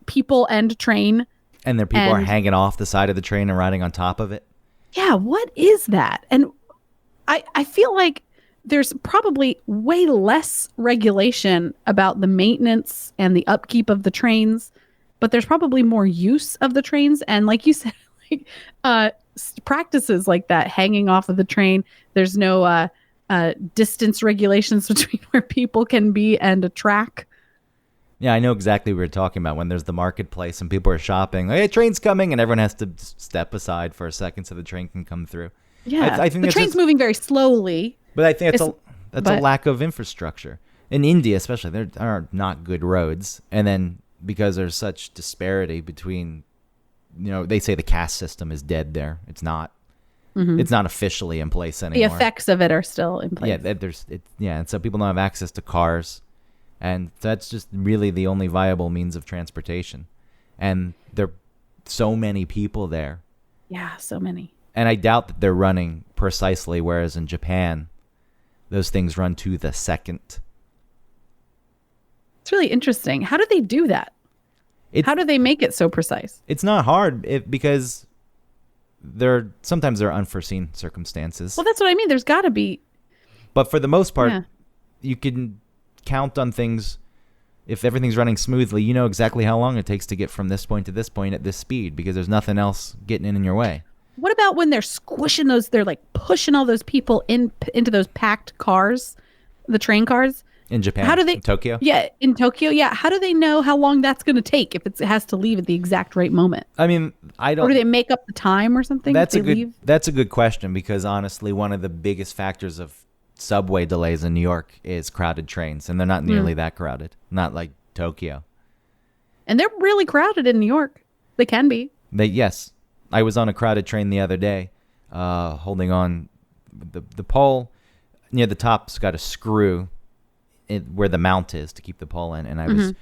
people and train. And people are hanging off the side of the train and riding on top of it. Yeah. What is that? And I feel like there's probably way less regulation about the maintenance and the upkeep of the trains, but there's probably more use of the trains. And like you said, practices like that, hanging off of the train. There's no distance regulations between where people can be and a track. Yeah, I know exactly what we're talking about when there's the marketplace and people are shopping. Hey, train's coming, and everyone has to step aside for a second so the train can come through. Yeah, I think the that's train's just, moving very slowly. but I think It's- that's a but- lack of infrastructure. In India, especially, there are not good roads, and then because there's such disparity between, they say the caste system is dead there. It's not. It's not officially in place The anymore. effects of it are still in place. And so people don't have access to cars, and that's just really the only viable means of transportation. And there are so many people there, Yeah, so many. and I doubt that they're running precisely. Whereas in Japan, those things run to the second. It's really interesting. How do they do that? It's, How do they make it so precise? it's not hard because sometimes there are unforeseen circumstances. Well, that's what I mean. There's got to be. But for the most part, Yeah. you can count on things. If everything's running smoothly, you know exactly how long it takes to get from this point to this point at this speed because there's nothing else getting in your way. What about when they're squishing those? They're like pushing all those people into those packed cars, the train cars. In Japan, How do they? in Tokyo? Yeah, in Tokyo. Yeah. How do they know how long that's going to take if it has to leave at the exact right moment? I mean, I Or don't. do they make up the time or something? That's if a they good. leave? That's a good question because honestly, one of the biggest factors of subway delays in New York is crowded trains, and they're not nearly that crowded. Not like Tokyo. And they're really crowded in New York. They can be. Yes, I was on a crowded train the other day, holding on. The pole near the top's got a screw where the mount is to keep the pole in, and I was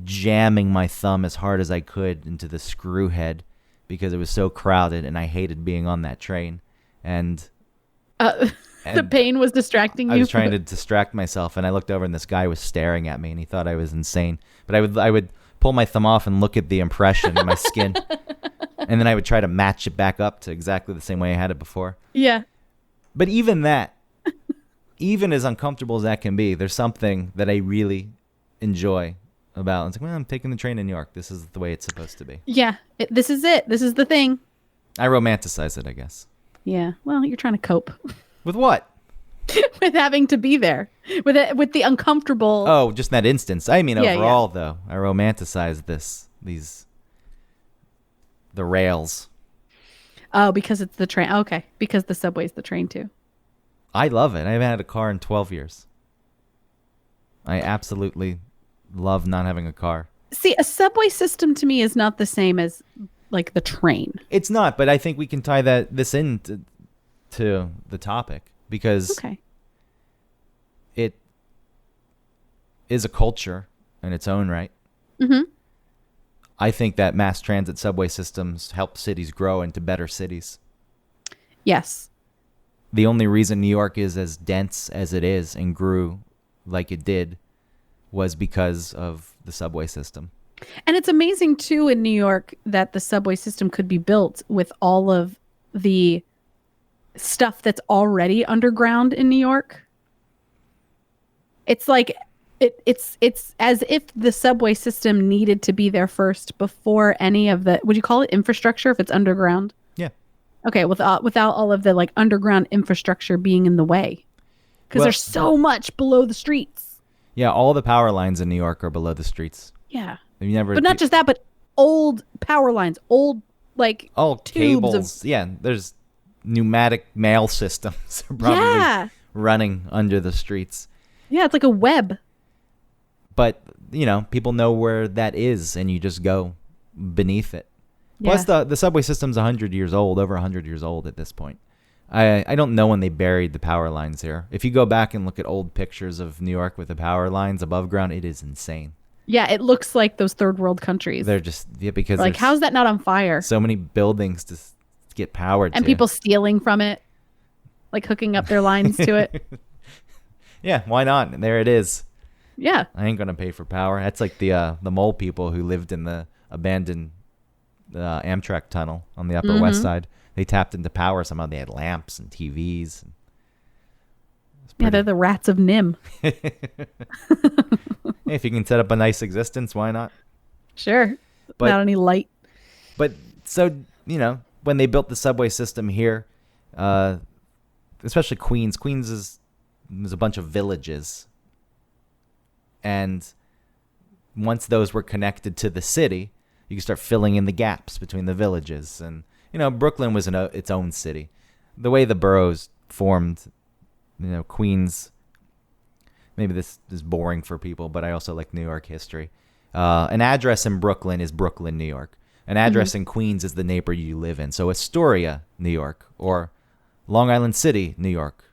jamming my thumb as hard as I could into the screw head because it was so crowded, and I hated being on that train. And The pain was distracting you. I was trying to distract myself, and I looked over, and this guy was staring at me, and he thought I was insane. But I would pull my thumb off and look at the impression in my skin, and then I would try to match it back up to exactly the same way I had it before. Yeah. But even that, even as uncomfortable as that can be, there's something that I really enjoy about. It's like, well, I'm taking the train in New York. This is the way it's supposed to be. Yeah. This is it. This is the thing. I romanticize it, I guess. Yeah. Well, you're trying to cope With what? with having to be there, with the uncomfortable. Oh, just in that instance. I mean, Yeah, overall, though, I romanticize the rails. Oh, because it's the train. Okay. Because the subway's the train too. I love it. I haven't had a car in 12 years. I absolutely love not having a car. See, a subway system to me is not the same as like the train. It's not, but I think we can tie this in to the topic because Okay. it is a culture in its own right. Mm-hmm. I think that mass transit subway systems help cities grow into better cities. Yes. The only reason New York is as dense as it is and grew like it did was because of the subway system. And it's amazing too in New York that the subway system could be built with all of the stuff that's already underground in New York. It's like it's as if the subway system needed to be there first before any of the, would you call it infrastructure if it's underground? Yeah. Okay, without all of the like underground infrastructure being in the way. Because Well- there's so much below the streets. Yeah, all the power lines in New York are below the streets. Yeah. You never But not just that, but old power lines, old like all tubes cables. Yeah, there's pneumatic mail systems are probably Yeah. running under the streets. Yeah, it's like a web. But, people know where that is and you just go beneath it. Yeah. Plus the subway system's 100 years old, over 100 years old at this point. I don't know when they buried the power lines here. If you go back and look at old pictures of New York with the power lines above ground, it is insane. Yeah, it looks like those third world countries. They're just because Like, there's how's that not on fire? so many buildings to get powered And to. people stealing from it, like hooking up their lines to it. Yeah, why not? There it is. Yeah. I ain't gonna pay for power. That's like the mole people who lived in the abandoned Amtrak tunnel on the Upper West Side. They tapped into power somehow. They had lamps and TVs. Yeah, they're the rats of Nim. Hey, if you can set up a nice existence, why not? Sure. But- Without any light. But so when they built the subway system here, especially Queens is a bunch of villages, and once those were connected to the city, you could start filling in the gaps between the villages. And, Brooklyn was its own city. The way the boroughs formed, Queens, maybe this is boring for people, but I also like New York history. An address in Brooklyn is Brooklyn, New York. An address in Queens is the neighborhood you live in. So Astoria, New York, or Long Island City, New York,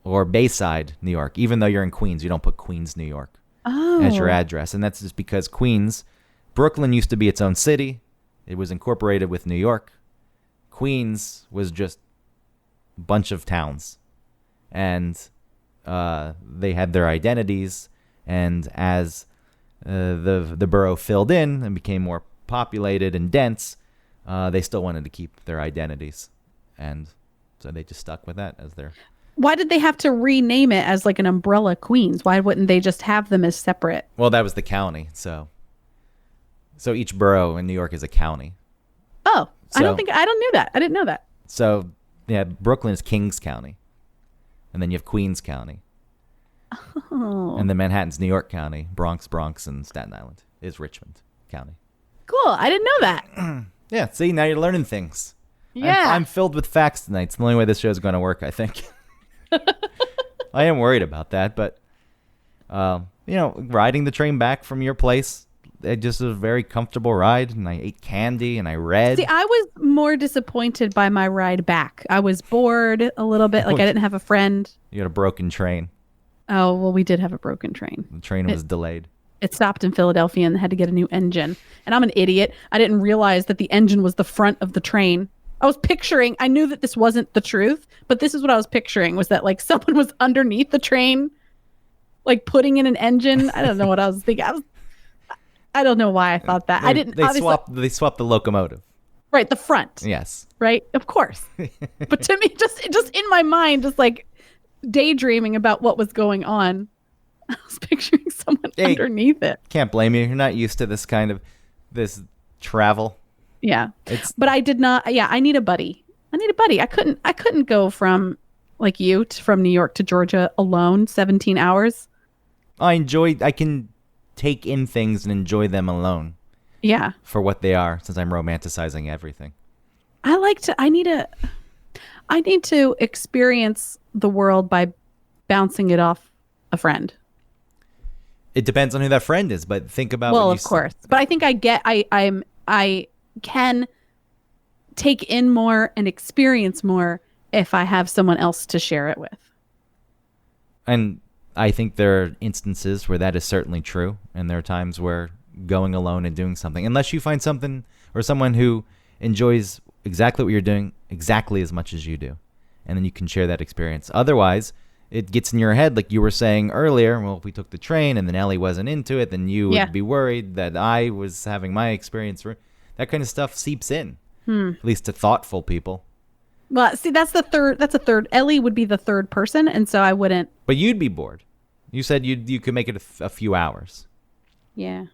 or Bayside, New York. Even though you're in Queens, you don't put Queens, New York as your address. And that's just because Brooklyn used to be its own city. It was incorporated with New York. Queens was just a bunch of towns. And they had their identities. And as the borough filled in and became more populated and dense, they still wanted to keep their identities. And so they just stuck with that as their... Why did they have to rename it as like an umbrella Queens? Why wouldn't they just have them as separate? Well, that was the county. So each borough in New York is a county. Oh, I don't knew that. I didn't know that. So, yeah, Brooklyn is Kings County. And then you have Queens County. Oh. And then Manhattan's New York County. Bronx, and Staten Island is Richmond County. Cool. I didn't know that. Yeah, see, now you're learning things. Yeah. I'm filled with facts tonight. It's the only way this show is going to work, I think. I am worried about that, but, riding the train back from your place, it just was a very comfortable ride, and I ate candy, and I read. See, I was more disappointed by my ride back. I was bored a little bit, like I didn't have a friend. You had a broken train. Oh, well, we did have a broken train. The train was delayed. It stopped in Philadelphia and had to get a new engine. And I'm an idiot. I didn't realize that the engine was the front of the train. I knew that this wasn't the truth, but this is what I was picturing, was that like someone was underneath the train, like putting in an engine. I don't know what I was thinking. I don't know why I thought that. They swapped the locomotive. Right, the front. Yes. Right, of course. But to me, just in my mind, just like daydreaming about what was going on, I was picturing someone underneath it. Can't blame you. You're not used to this travel. Yeah. But I did not. Yeah, I need a buddy. I couldn't go from like from New York to Georgia alone 17 hours. I can take in things and enjoy them alone. Yeah. For what they are, since I'm romanticizing everything. I need to experience the world by bouncing it off a friend. It depends on who that friend is, but think about well, of course. But I think I can take in more and experience more if I have someone else to share it with. And I think there are instances where that is certainly true, and there are times where going alone and doing something, unless you find something or someone who enjoys exactly what you're doing exactly as much as you do, and then you can share that experience. Otherwise, it gets in your head, like you were saying earlier, well, if we took the train and then Ellie wasn't into it, then you would be worried that I was having my experience. That kind of stuff seeps in, at least to thoughtful people. Well, see, that's a third. Ellie would be the third person, and so I wouldn't. But you'd be bored. You said you could make it a few hours. Yeah.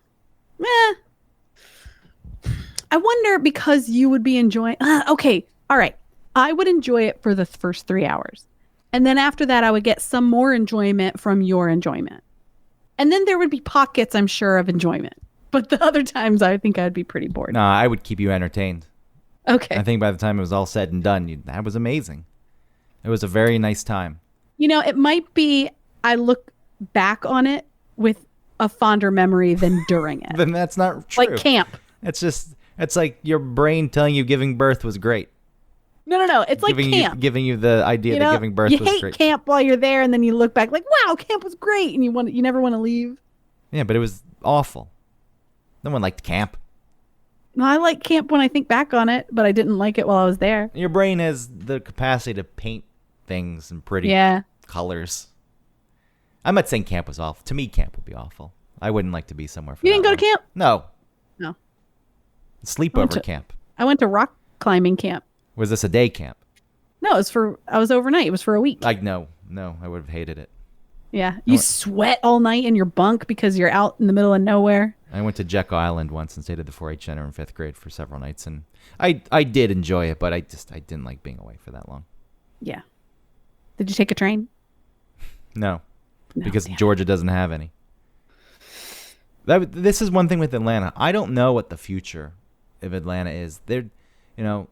I wonder, because you would be enjoying... okay, all right. I would enjoy it for the first 3 hours. And then after that, I would get some more enjoyment from your enjoyment. And then there would be pockets, I'm sure, of enjoyment. But the other times, I think I'd be pretty bored. No, I would keep you entertained. Okay. I think by the time it was all said and done, that was amazing. It was a very nice time. It might be I look back on it with a fonder memory than during it. Then that's not true. Like camp. It's like your brain telling you giving birth was great. No. It's like camp. Giving you the idea that giving birth was great. You hate camp while you're there, and then you look back like, wow, camp was great, and you never want to leave. Yeah, but it was awful. No one liked camp. No, I like camp when I think back on it, but I didn't like it while I was there. Your brain has the capacity to paint things in pretty colors. I'm not saying camp was awful. To me, camp would be awful. I wouldn't like to be somewhere for You didn't go to camp? No. No. Sleepover camp. I went to rock climbing camp. Was this a day camp? No, I was overnight. It was for a week. No, I would have hated it. Yeah. You sweat all night in your bunk because you're out in the middle of nowhere. I went to Jekyll Island once and stayed at the 4-H center in 5th grade for several nights, and I did enjoy it, but I didn't like being away for that long. Yeah. Did you take a train? No, because Georgia doesn't have any. This is one thing with Atlanta. I don't know what the future of Atlanta is. You know,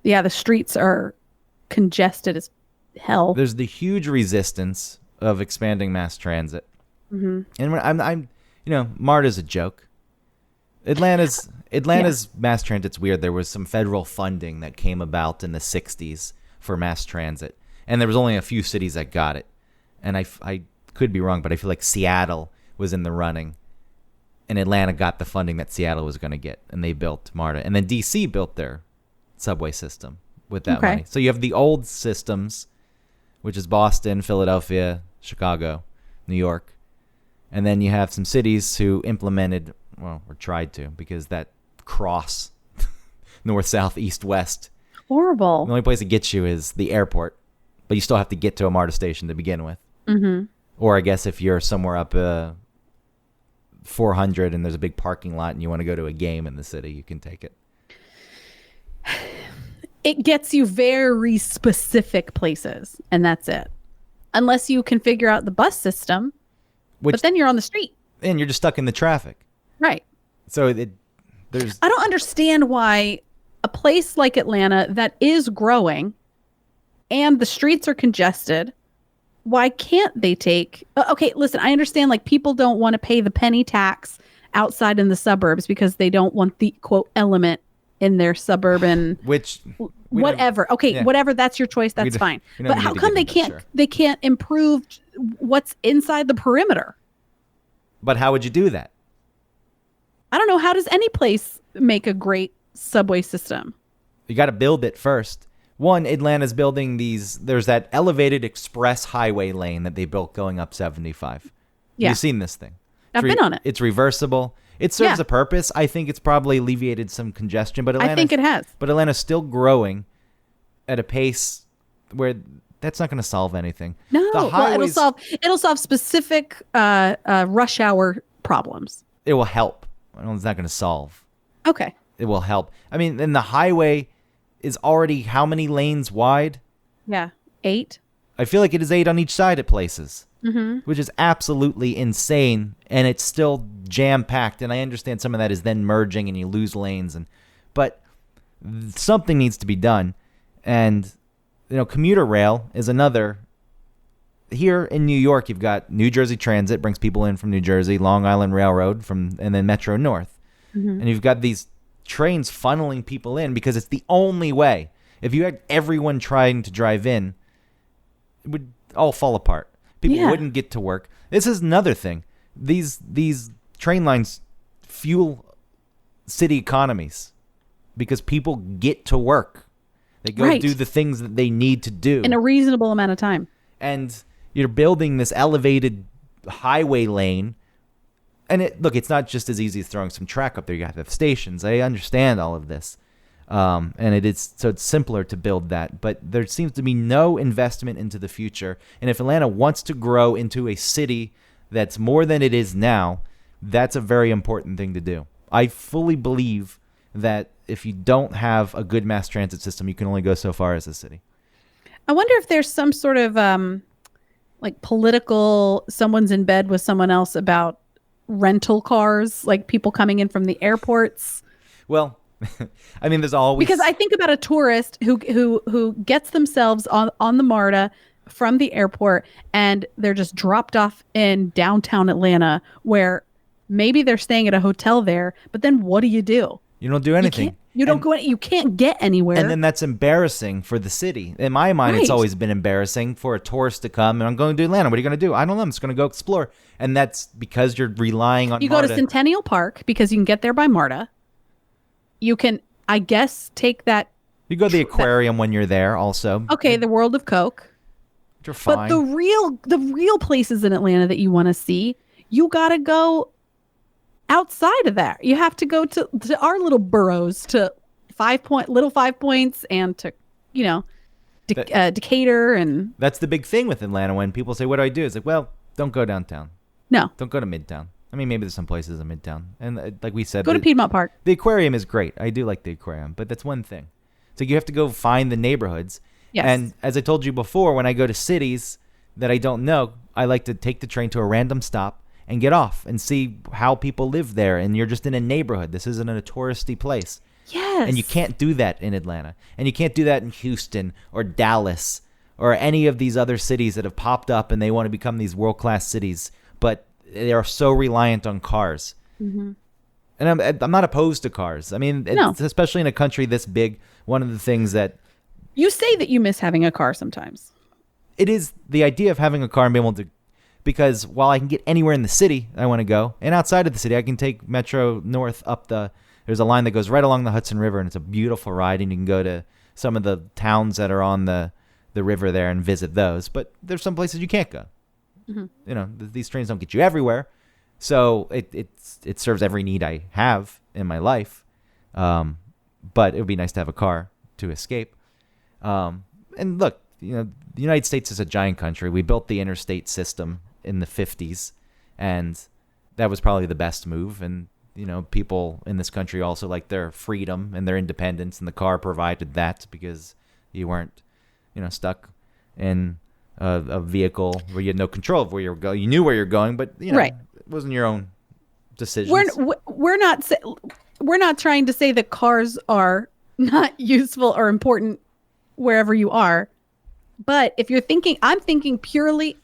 Yeah, the streets are congested as hell. there's the huge resistance of expanding mass transit, and I'm, MARTA's a joke. Atlanta's mass transit's weird. There was some federal funding that came about in the '60s for mass transit, and there was only a few cities that got it. And I could be wrong, but I feel like Seattle was in the running, and Atlanta got the funding that Seattle was going to get, and they built MARTA. And then DC built their subway system with that money. So you have the old systems, which is Boston, Philadelphia, Chicago, New York. And then you have some cities who implemented, or tried to, because that cross north, south, east, west. Horrible. The only place it gets you is the airport, but you still have to get to a MARTA station to begin with. Mm-hmm. Or I guess if you're somewhere up 400 and there's a big parking lot and you want to go to a game in the city, you can take it. It gets you very specific places, and that's it. Unless you can figure out the bus system, but then you're on the street. And you're just stuck in the traffic. Right. So I don't understand why a place like Atlanta that is growing and the streets are congested, why can't they take... Okay, listen, I understand like people don't want to pay the penny tax outside in the suburbs because they don't want the, quote, element in their suburban... whatever. Whatever, that's your choice, that's fine. But how come they can't improve what's inside the perimeter? But how would you do that? I don't know. How does any place make a great subway system? You got to build it first. One, Atlanta's building there's that elevated express highway lane that they built going up 75. Yeah. You've seen this thing. I've been on it. It's reversible. It serves a purpose. I think it's probably alleviated some congestion, but I think it has. But Atlanta's still growing at a pace where that's not going to solve anything. No, it'll solve specific rush hour problems. It will help. It's not going to solve. Okay. It will help. I mean, and the highway is already how many lanes wide? Yeah, 8. I feel like it is 8 on each side at places, which is absolutely insane, and it's still jam-packed. And I understand some of that is then merging and you lose lanes, but something needs to be done. And commuter rail is another. Here in New York, you've got New Jersey Transit, brings people in from New Jersey, Long Island Railroad, and then Metro North. And you've got these trains funneling people in because it's the only way. If you had everyone trying to drive in, it would all fall apart. People wouldn't get to work. This is another thing. These train lines fuel city economies because people get to work. They go do the things that they need to do in a reasonable amount of time. And you're building this elevated highway lane. And it's not just as easy as throwing some track up there. You have to have stations. I understand all of this. And it's simpler to build that. But there seems to be no investment into the future. And if Atlanta wants to grow into a city that's more than it is now, that's a very important thing to do. I fully believe that if you don't have a good mass transit system, you can only go so far as a city. I wonder if there's some sort of political, someone's in bed with someone else about rental cars, like people coming in from the airports. Well, I mean, there's always... Because I think about a tourist who gets themselves on the MARTA from the airport and they're just dropped off in downtown Atlanta where maybe they're staying at a hotel there, but then what do? You don't do anything. You can't get anywhere. And then that's embarrassing for the city. In my mind, It's always been embarrassing for a tourist to come and I'm going to Atlanta. What are you going to do? I don't know. I'm just going to go explore. And that's because you're relying on You MARTA. go to Centennial Park because you can get there by MARTA. You can, I guess, take that. You go to the aquarium when you're there also. Okay, the World of Coke. You're fine. But the real places in Atlanta that you want to see, you got to go outside of that. You have to go to our little boroughs, to Little Five Points, and to Decatur. And that's the big thing with Atlanta. When people say, "What do I do?" It's like, well, don't go downtown. No, don't go to Midtown. I mean, maybe there's some places in Midtown, and like we said, go to Piedmont Park. The aquarium is great. I do like the aquarium, but that's one thing. So you have to go find the neighborhoods. Yes. And as I told you before, when I go to cities that I don't know, I like to take the train to a random stop and get off and see how people live there. And you're just in a neighborhood. This isn't a touristy place. Yes. And you can't do that in Atlanta. And you can't do that in Houston or Dallas or any of these other cities that have popped up and they want to become these world-class cities. But they are so reliant on cars. Mm-hmm. And I'm not opposed to cars. I mean, No. especially in a country this big, one of the things that You say that you miss having a car sometimes. it is the idea of having a car and being able to, because while I can get anywhere in the city I want to go, and outside of the city, I can take Metro North there's a line that goes right along the Hudson River, and it's a beautiful ride, and you can go to some of the towns that are on the river there and visit those. But there's some places you can't go. Mm-hmm. You know, these trains don't get you everywhere. So it serves every need I have in my life. But it would be nice to have a car to escape. And look, you know, the United States is a giant country. We built the interstate system in the 50s, and that was probably the best move. And, you know, people in this country also like their freedom and their independence, and the car provided that because you weren't, you know, stuck in a vehicle where you had no control of where you were going. You knew where you're going, but, you know, Right. it wasn't your own decision. We're not trying to say that cars are not useful or important wherever you are. But if you're thinking, I'm thinking purely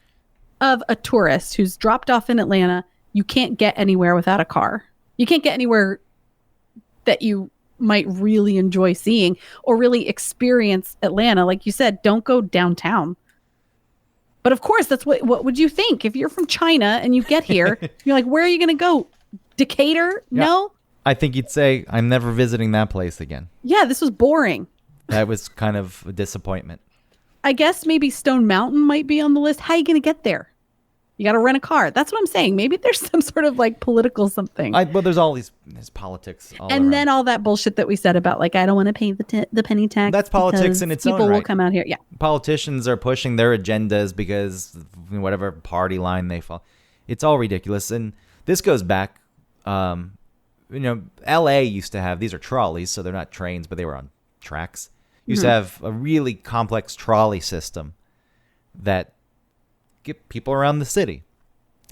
of a tourist who's dropped off in Atlanta. You can't get anywhere without a car. You can't get anywhere that you might really enjoy seeing or really experience Atlanta. Like you said, don't go downtown. But of course, that's what would you think if you're from China and you get here? You're like, where are you going to go? Decatur? Yeah. No. I think you'd say, I'm never visiting that place again. Yeah, this was boring. That was kind of a disappointment. I guess maybe Stone Mountain might be on the list. How are you going to get there? You got to rent a car. That's what I'm saying. Maybe there's some sort of like political something. Well, there's there's politics all and around. then all that bullshit that we said about like, I don't want to pay the penny tax. That's politics because in its own people will right. come out here. Yeah. Politicians are pushing their agendas because whatever party line they fall. It's all ridiculous. And this goes back, you know, LA used to have, these are trolleys, so they're not trains, but they were on tracks. Used to have a really complex trolley system that get people around the city.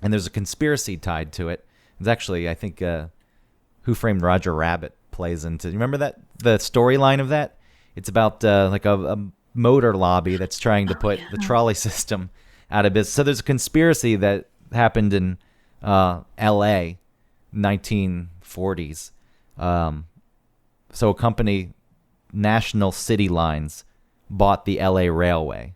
And there's a conspiracy tied to it. It's actually, I think, Who Framed Roger Rabbit plays into. You remember that? The storyline of that? It's about like a motor lobby that's trying to put the trolley system out of business. So there's a conspiracy that happened in L.A. 1940s. So a company, National City Lines, bought the L.A. Railway.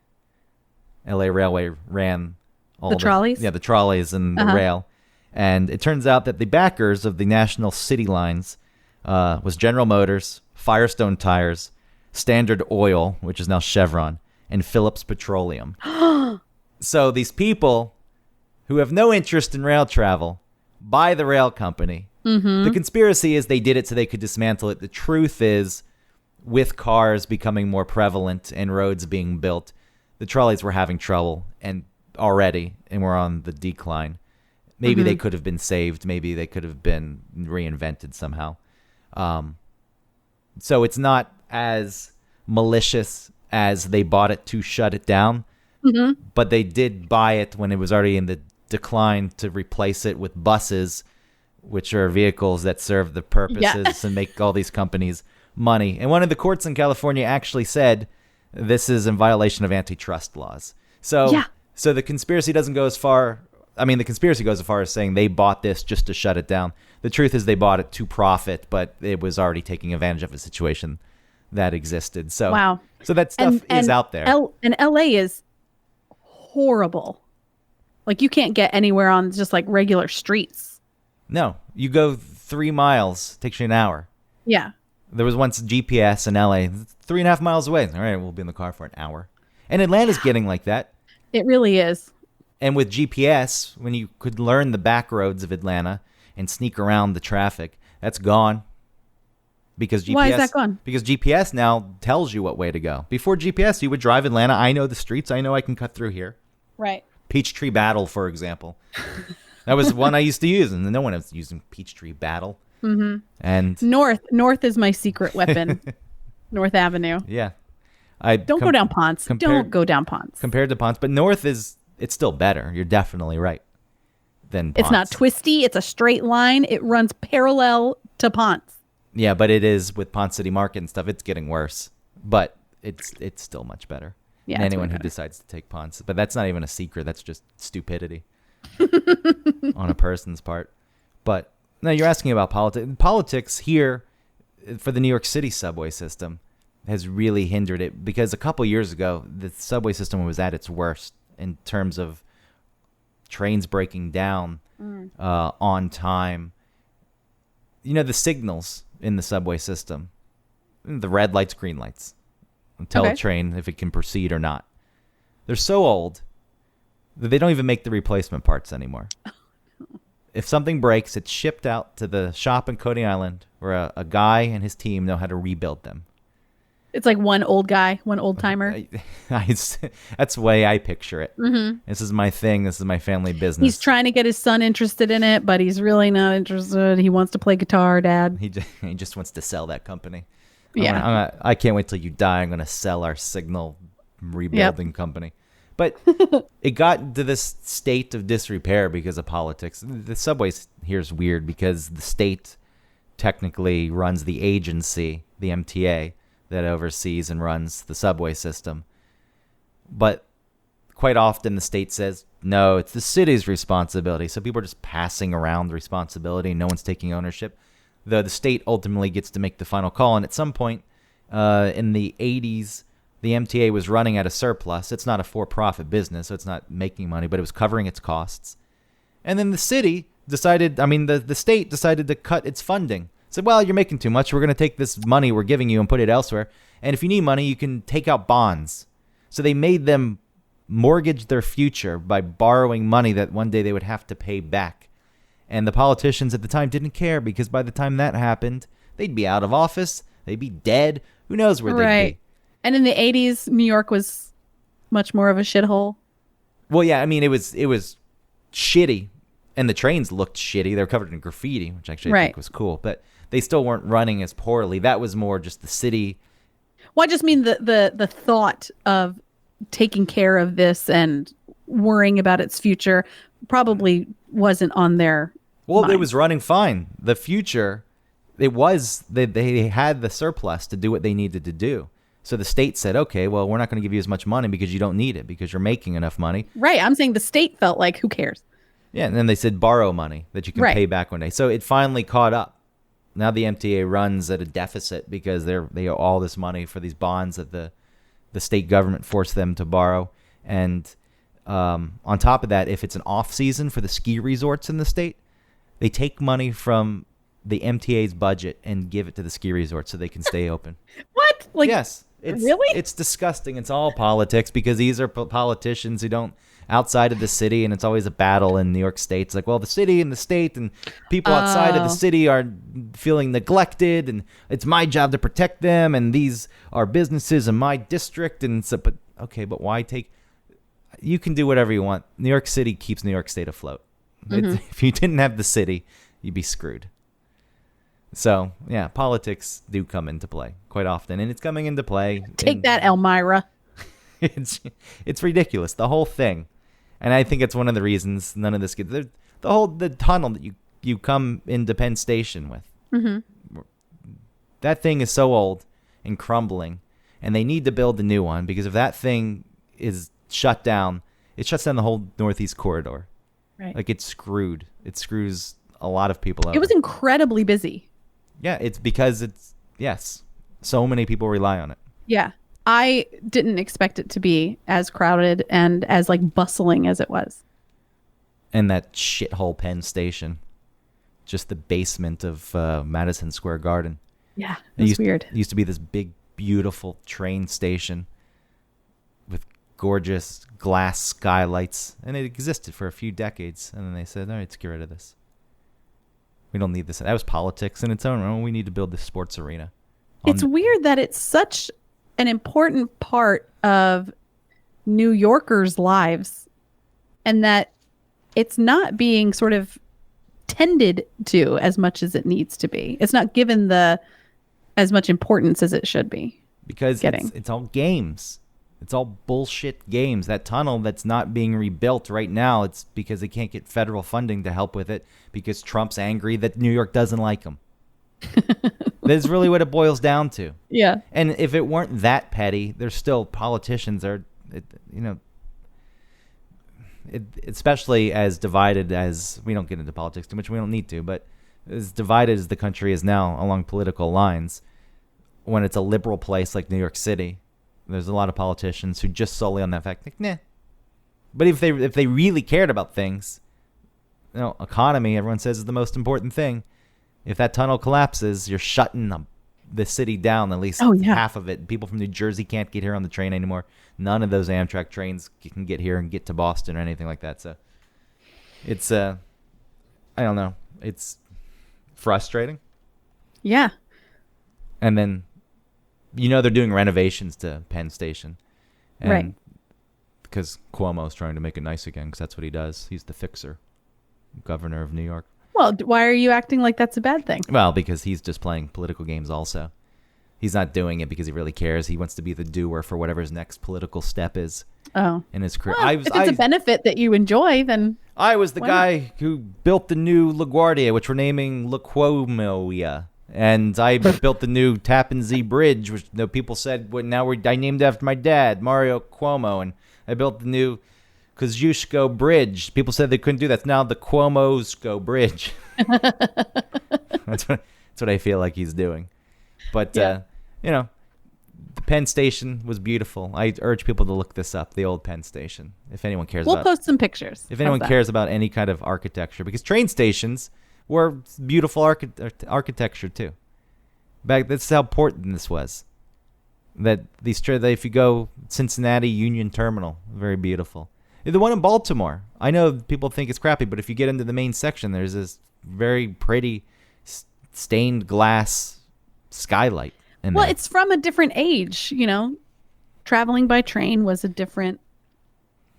L.A. Railway ran all The trolleys? Yeah, the trolleys and the rail. And it turns out that the backers of the National City Lines was General Motors, Firestone Tires, Standard Oil, which is now Chevron, and Phillips Petroleum. So these people who have no interest in rail travel buy the rail company. Mm-hmm. The conspiracy is they did it so they could dismantle it. The truth is, with cars becoming more prevalent and roads being built, the trolleys were having trouble and were on the decline. Maybe they could have been saved. Maybe they could have been reinvented somehow. So it's not as malicious as they bought it to shut it down. Mm-hmm. But they did buy it when it was already in the decline to replace it with buses, which are vehicles that serve the purposes and make all these companies money. And one of the courts in California actually said this is in violation of antitrust laws. So the conspiracy doesn't go as far. I mean, the conspiracy goes as far as saying they bought this just to shut it down. The truth is they bought it to profit, but it was already taking advantage of a situation that existed. So, wow. So that stuff is out there. And LA is horrible. Like you can't get anywhere on just like regular streets. No, you go 3 miles, takes you an hour. Yeah. There was once GPS in LA, 3.5 miles away. All right, we'll be in the car for an hour. And Atlanta's getting like that. It really is. And with GPS, when you could learn the back roads of Atlanta and sneak around the traffic, that's gone. Because GPS, why is that gone? Because GPS now tells you what way to go. Before GPS, you would drive Atlanta. I know the streets. I know I can cut through here. Right. Peachtree Battle, for example. That was one I used to use, and no one was using Peachtree Battle. Mm-hmm. And North is my secret weapon. North Avenue. Yeah. Don't go down Ponce. Don't go down Ponce. Compared to Ponce, but North it's still better. You're definitely right. than Ponce. It's not twisty. It's a straight line. It runs parallel to Ponce. Yeah, but it is with Ponce City Market and stuff. It's getting worse, but it's still much better. Yeah, than it's anyone way who better. decides to take Ponce. But that's not even a secret. That's just stupidity on a person's part. But no, you're asking about politics. Politics here for the New York City subway system has really hindered it because a couple years ago, the subway system was at its worst in terms of trains breaking down on time. You know, the signals in the subway system, the red lights, green lights, tell Okay. a train if it can proceed or not. They're so old that they don't even make the replacement parts anymore. If something breaks, it's shipped out to the shop in Coney Island where a guy and his team know how to rebuild them. It's like one old guy, one old timer. That's the way I picture it. Mm-hmm. This is my thing. This is my family business. He's trying to get his son interested in it, but he's really not interested. He wants to play guitar, Dad. He just wants to sell that company. Yeah. I can't wait till you die. I'm going to sell our signal rebuilding company. But it got to this state of disrepair because of politics. The subway here is weird because the state technically runs the agency, the MTA, that oversees and runs the subway system. But quite often the state says, no, it's the city's responsibility. So people are just passing around the responsibility. No one's taking ownership. Though the state ultimately gets to make the final call. And at some point in the 80s, the MTA was running at a surplus. It's not a for-profit business, so it's not making money, but it was covering its costs. And then the state decided to cut its funding. Said, well, you're making too much. We're going to take this money we're giving you and put it elsewhere. And if you need money, you can take out bonds. So they made them mortgage their future by borrowing money that one day they would have to pay back. And the politicians at the time didn't care because by the time that happened, they'd be out of office. They'd be dead. Who knows where they'd be. And in the 80s, New York was much more of a shithole. Well, yeah, I mean, it was shitty. And the trains looked shitty. They were covered in graffiti, which actually I think was cool. But they still weren't running as poorly. That was more just the city. Well, I just mean the thought of taking care of this and worrying about its future probably wasn't on their mind. It was running fine. The future, it was, they had the surplus to do what they needed to do. So the state said, okay, well, we're not going to give you as much money because you don't need it because you're making enough money. Right. I'm saying the state felt like, who cares? Yeah, and then they said borrow money that you can pay back one day. So it finally caught up. Now the MTA runs at a deficit because they owe all this money for these bonds that the state government forced them to borrow. And on top of that, if it's an off season for the ski resorts in the state, they take money from the MTA's budget and give it to the ski resorts so they can stay open. What? Like, yes. Really? It's disgusting. It's all politics because these are politicians who don't outside of the city, and it's always a battle in New York State. It's like, well, the city and the state and people outside of the city are feeling neglected, and it's my job to protect them, and these are businesses in my district. And so, but why take? You can do whatever you want. New York City keeps New York State afloat. If you didn't have the city, you'd be screwed. So, yeah, politics do come into play quite often, and it's coming into play. Take that, Elmira. It's ridiculous, the whole thing. And I think it's one of the reasons none of this gets... The tunnel that you come into Penn Station with. Mm-hmm. That thing is so old and crumbling, and they need to build a new one, because if that thing is shut down, it shuts down the whole Northeast Corridor. Right. Like, it's screwed. It screws a lot of people over. It was incredibly busy. Yeah, it's because so many people rely on it. Yeah. I didn't expect it to be as crowded and as like bustling as it was. And that shithole Penn Station. Just the basement of Madison Square Garden. Yeah, it's weird. It used to be this big, beautiful train station with gorgeous glass skylights. And it existed for a few decades. And then they said, all right, let's get rid of this. We don't need this. That was politics in its own. Oh, we need to build this sports arena. It's weird that it's such an important part of New Yorkers' lives and that it's not being sort of tended to as much as it needs to be. It's not given as much importance as it should be. Because it's all games. It's all bullshit games. That tunnel that's not being rebuilt right now, it's because they can't get federal funding to help with it because Trump's angry that New York doesn't like him. That's really what it boils down to. Yeah. And if it weren't that petty, there's still politicians especially as divided as, we don't get into politics too much, we don't need to, but as divided as the country is now along political lines, when it's a liberal place like New York City, there's a lot of politicians who just solely on that fact think, nah. But if they really cared about things, economy, everyone says, is the most important thing. If that tunnel collapses, you're shutting the city down, at least half of it. People from New Jersey can't get here on the train anymore. None of those Amtrak trains can get here and get to Boston or anything like that. So it's, I don't know. It's frustrating. Yeah. And then, they're doing renovations to Penn Station. And right. Because Cuomo's trying to make it nice again, because that's what he does. He's the fixer, governor of New York. Well, why are you acting like that's a bad thing? Well, because he's just playing political games also. He's not doing it because he really cares. He wants to be the doer for whatever his next political step is in his career. Well, if it's a benefit that you enjoy, then... I was the guy who built the new LaGuardia, which we're naming La Cuomoia. And I built the new Tappan Zee Bridge, which people said, I named after my dad, Mario Cuomo. And I built the new Kosciuszko Bridge. People said they couldn't do that. It's now the Cuomosko Bridge. That's what I feel like he's doing. But, the Penn Station was beautiful. I urge people to look this up, the old Penn Station, if anyone cares We'll post some pictures. If anyone cares about any kind of architecture. Because train stations were beautiful architecture, too. That's how important this was. That if you go Cincinnati Union Terminal, very beautiful. The one in Baltimore, I know people think it's crappy, but if you get into the main section, there's this very pretty stained glass skylight. Well, it's from a different age, Traveling by train was a different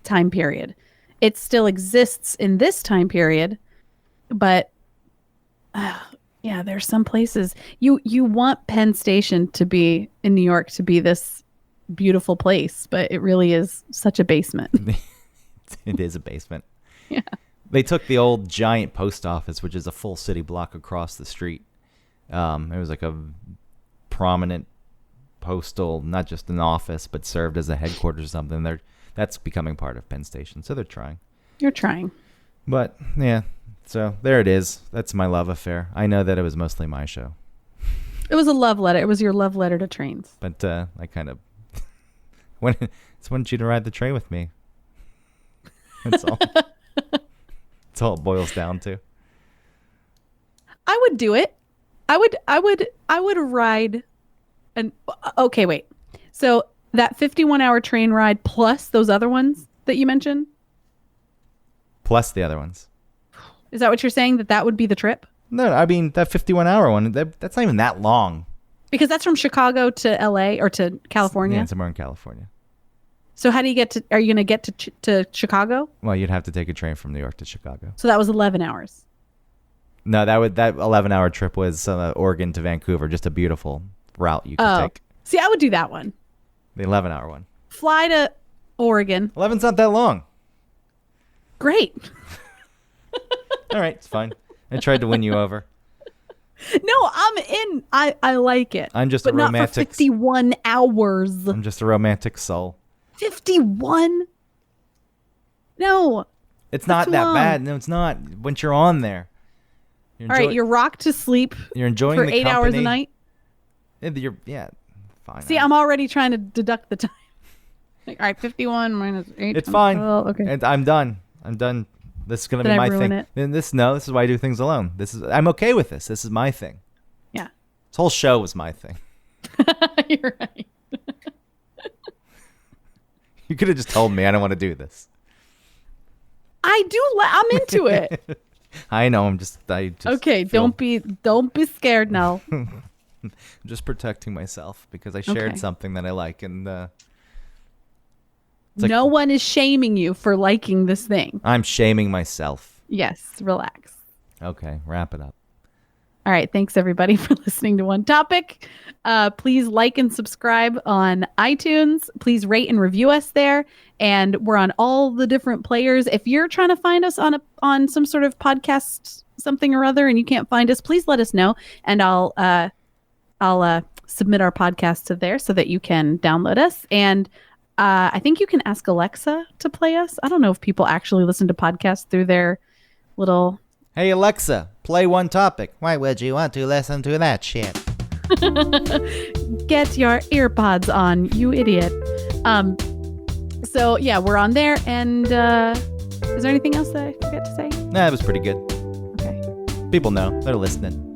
time period. It still exists in this time period, but there's some places you want Penn Station to be in New York to be this beautiful place, but it really is such a basement. It is a basement. Yeah. They took the old giant post office, which is a full city block across the street. It was like a prominent postal, not just an office, but served as a headquarters or something. That's becoming part of Penn Station, so they're trying. You're trying. But, yeah, so there it is. That's my love affair. I know that it was mostly my show. It was a love letter. It was your love letter to trains. But I kind of... just wanted you to ride the train with me. That's all. That's all it boils down to. I would do it. I would ride okay, wait. So that 51-hour train ride plus those other ones that you mentioned? Plus the other ones. Is that what you're saying, that would be the trip? No, I mean, that 51-hour one, that's not even that long. Because that's from Chicago to LA or to California? Yeah, somewhere in California. So how do you are you going to get to Chicago? Well, you'd have to take a train from New York to Chicago. So that was 11 hours. No, that 11-hour trip was Oregon to Vancouver, just a beautiful route you could take. See, I would do that one. The 11-hour one. Fly to Oregon. 11's not that long. Great. All right, it's fine. I tried to win you over. No, I'm in. I like it. I'm just but a romantic. Not for 51 hours. I'm just a romantic soul. 51? No. It's not that bad. No, it's not. Once you're on there. All right, you're rocked to sleep. You're enjoying for the 8 company. hours a night. Yeah, fine. See, I'm already trying to deduct the time. Like, all right, 51 minus 8. It's fine. 12. Okay. And I'm done. This is gonna be my thing. This is why I do things alone. I'm okay with this. This is my thing. Yeah. This whole show was my thing. You're right. You could have just told me I don't want to do this. I'm into it. I know. Okay. Don't be scared now. I'm just protecting myself because I shared something that I like, and no one is shaming you for liking this thing. I'm shaming myself. Yes. Relax. Okay. Wrap it up. All right. Thanks, everybody, for listening to One Topic. Please like and subscribe on iTunes. Please rate and review us there. And we're on all the different players. If you're trying to find us on some sort of podcast, something or other, and you can't find us, please let us know. And I'll submit our podcast to there so that you can download us. And I think you can ask Alexa to play us. I don't know if people actually listen to podcasts through their little... Hey, Alexa, play One Topic. Why would you want to listen to that shit? Get your earpods on, you idiot. So, yeah, we're on there. And is there anything else that I forgot to say? Nah, it was pretty good. Okay. People know. They're listening.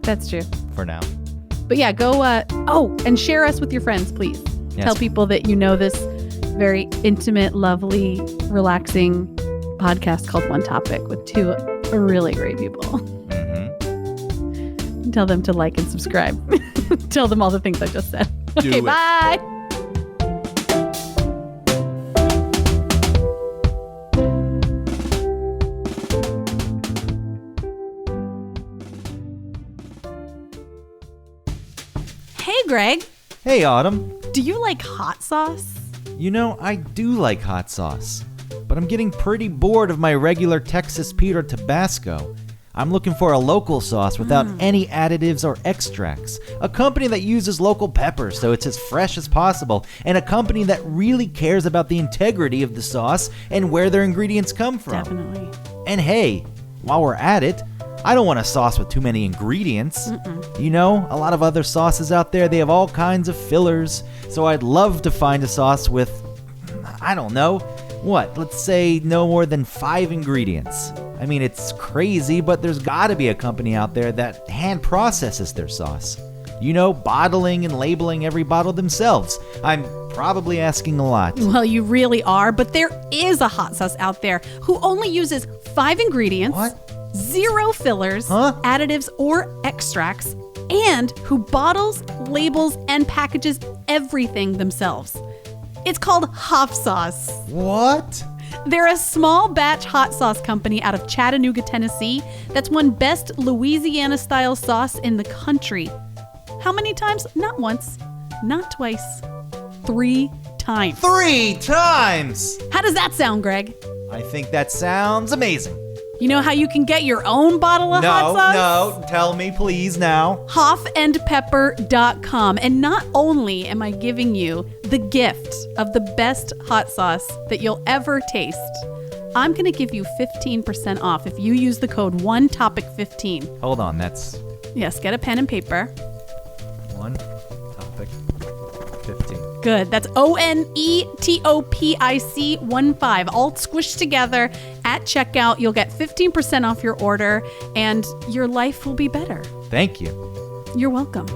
That's true. For now. But yeah, go... and share us with your friends, please. Yes. Tell people that you know this very intimate, lovely, relaxing podcast called One Topic with two really great people. Mm-hmm. Tell them to like and subscribe. Tell them all the things I just said. Do Okay, it. bye. Hey, Greg. Hey, Autumn. Do you like hot sauce? You know, I do like hot sauce, but I'm getting pretty bored of my regular Texas Pete or Tabasco. I'm looking for a local sauce without any additives or extracts. A company that uses local peppers so it's as fresh as possible, and a company that really cares about the integrity of the sauce and where their ingredients come from. Definitely. And hey, while we're at it, I don't want a sauce with too many ingredients. You know, a lot of other sauces out there, they have all kinds of fillers. So I'd love to find a sauce with, I don't know, let's say no more than 5 ingredients. I mean, it's crazy, but there's gotta be a company out there that hand processes their sauce. You know, bottling and labeling every bottle themselves. I'm probably asking a lot. Well, you really are, but there is a hot sauce out there who only uses 5 ingredients, What? 0 fillers, Huh? additives, or extracts, and who bottles, labels, and packages everything themselves. It's called Hoff Sauce. What? They're a small batch hot sauce company out of Chattanooga, Tennessee that's won Best Louisiana-style sauce in the country. How many times? Not once, not twice, 3 times. 3 times! How does that sound, Greg? I think that sounds amazing. You know how you can get your own bottle of hot sauce? No, tell me please now. Hoffandpepper.com. And not only am I giving you the gift of the best hot sauce that you'll ever taste, I'm going to give you 15% off if you use the code ONETOPIC15. Hold on, that's Yes, get a pen and paper. 1 topic 15. Good. That's ONETOPIC 15, all squished together at checkout. You'll get 15% off your order and your life will be better. Thank you. You're welcome.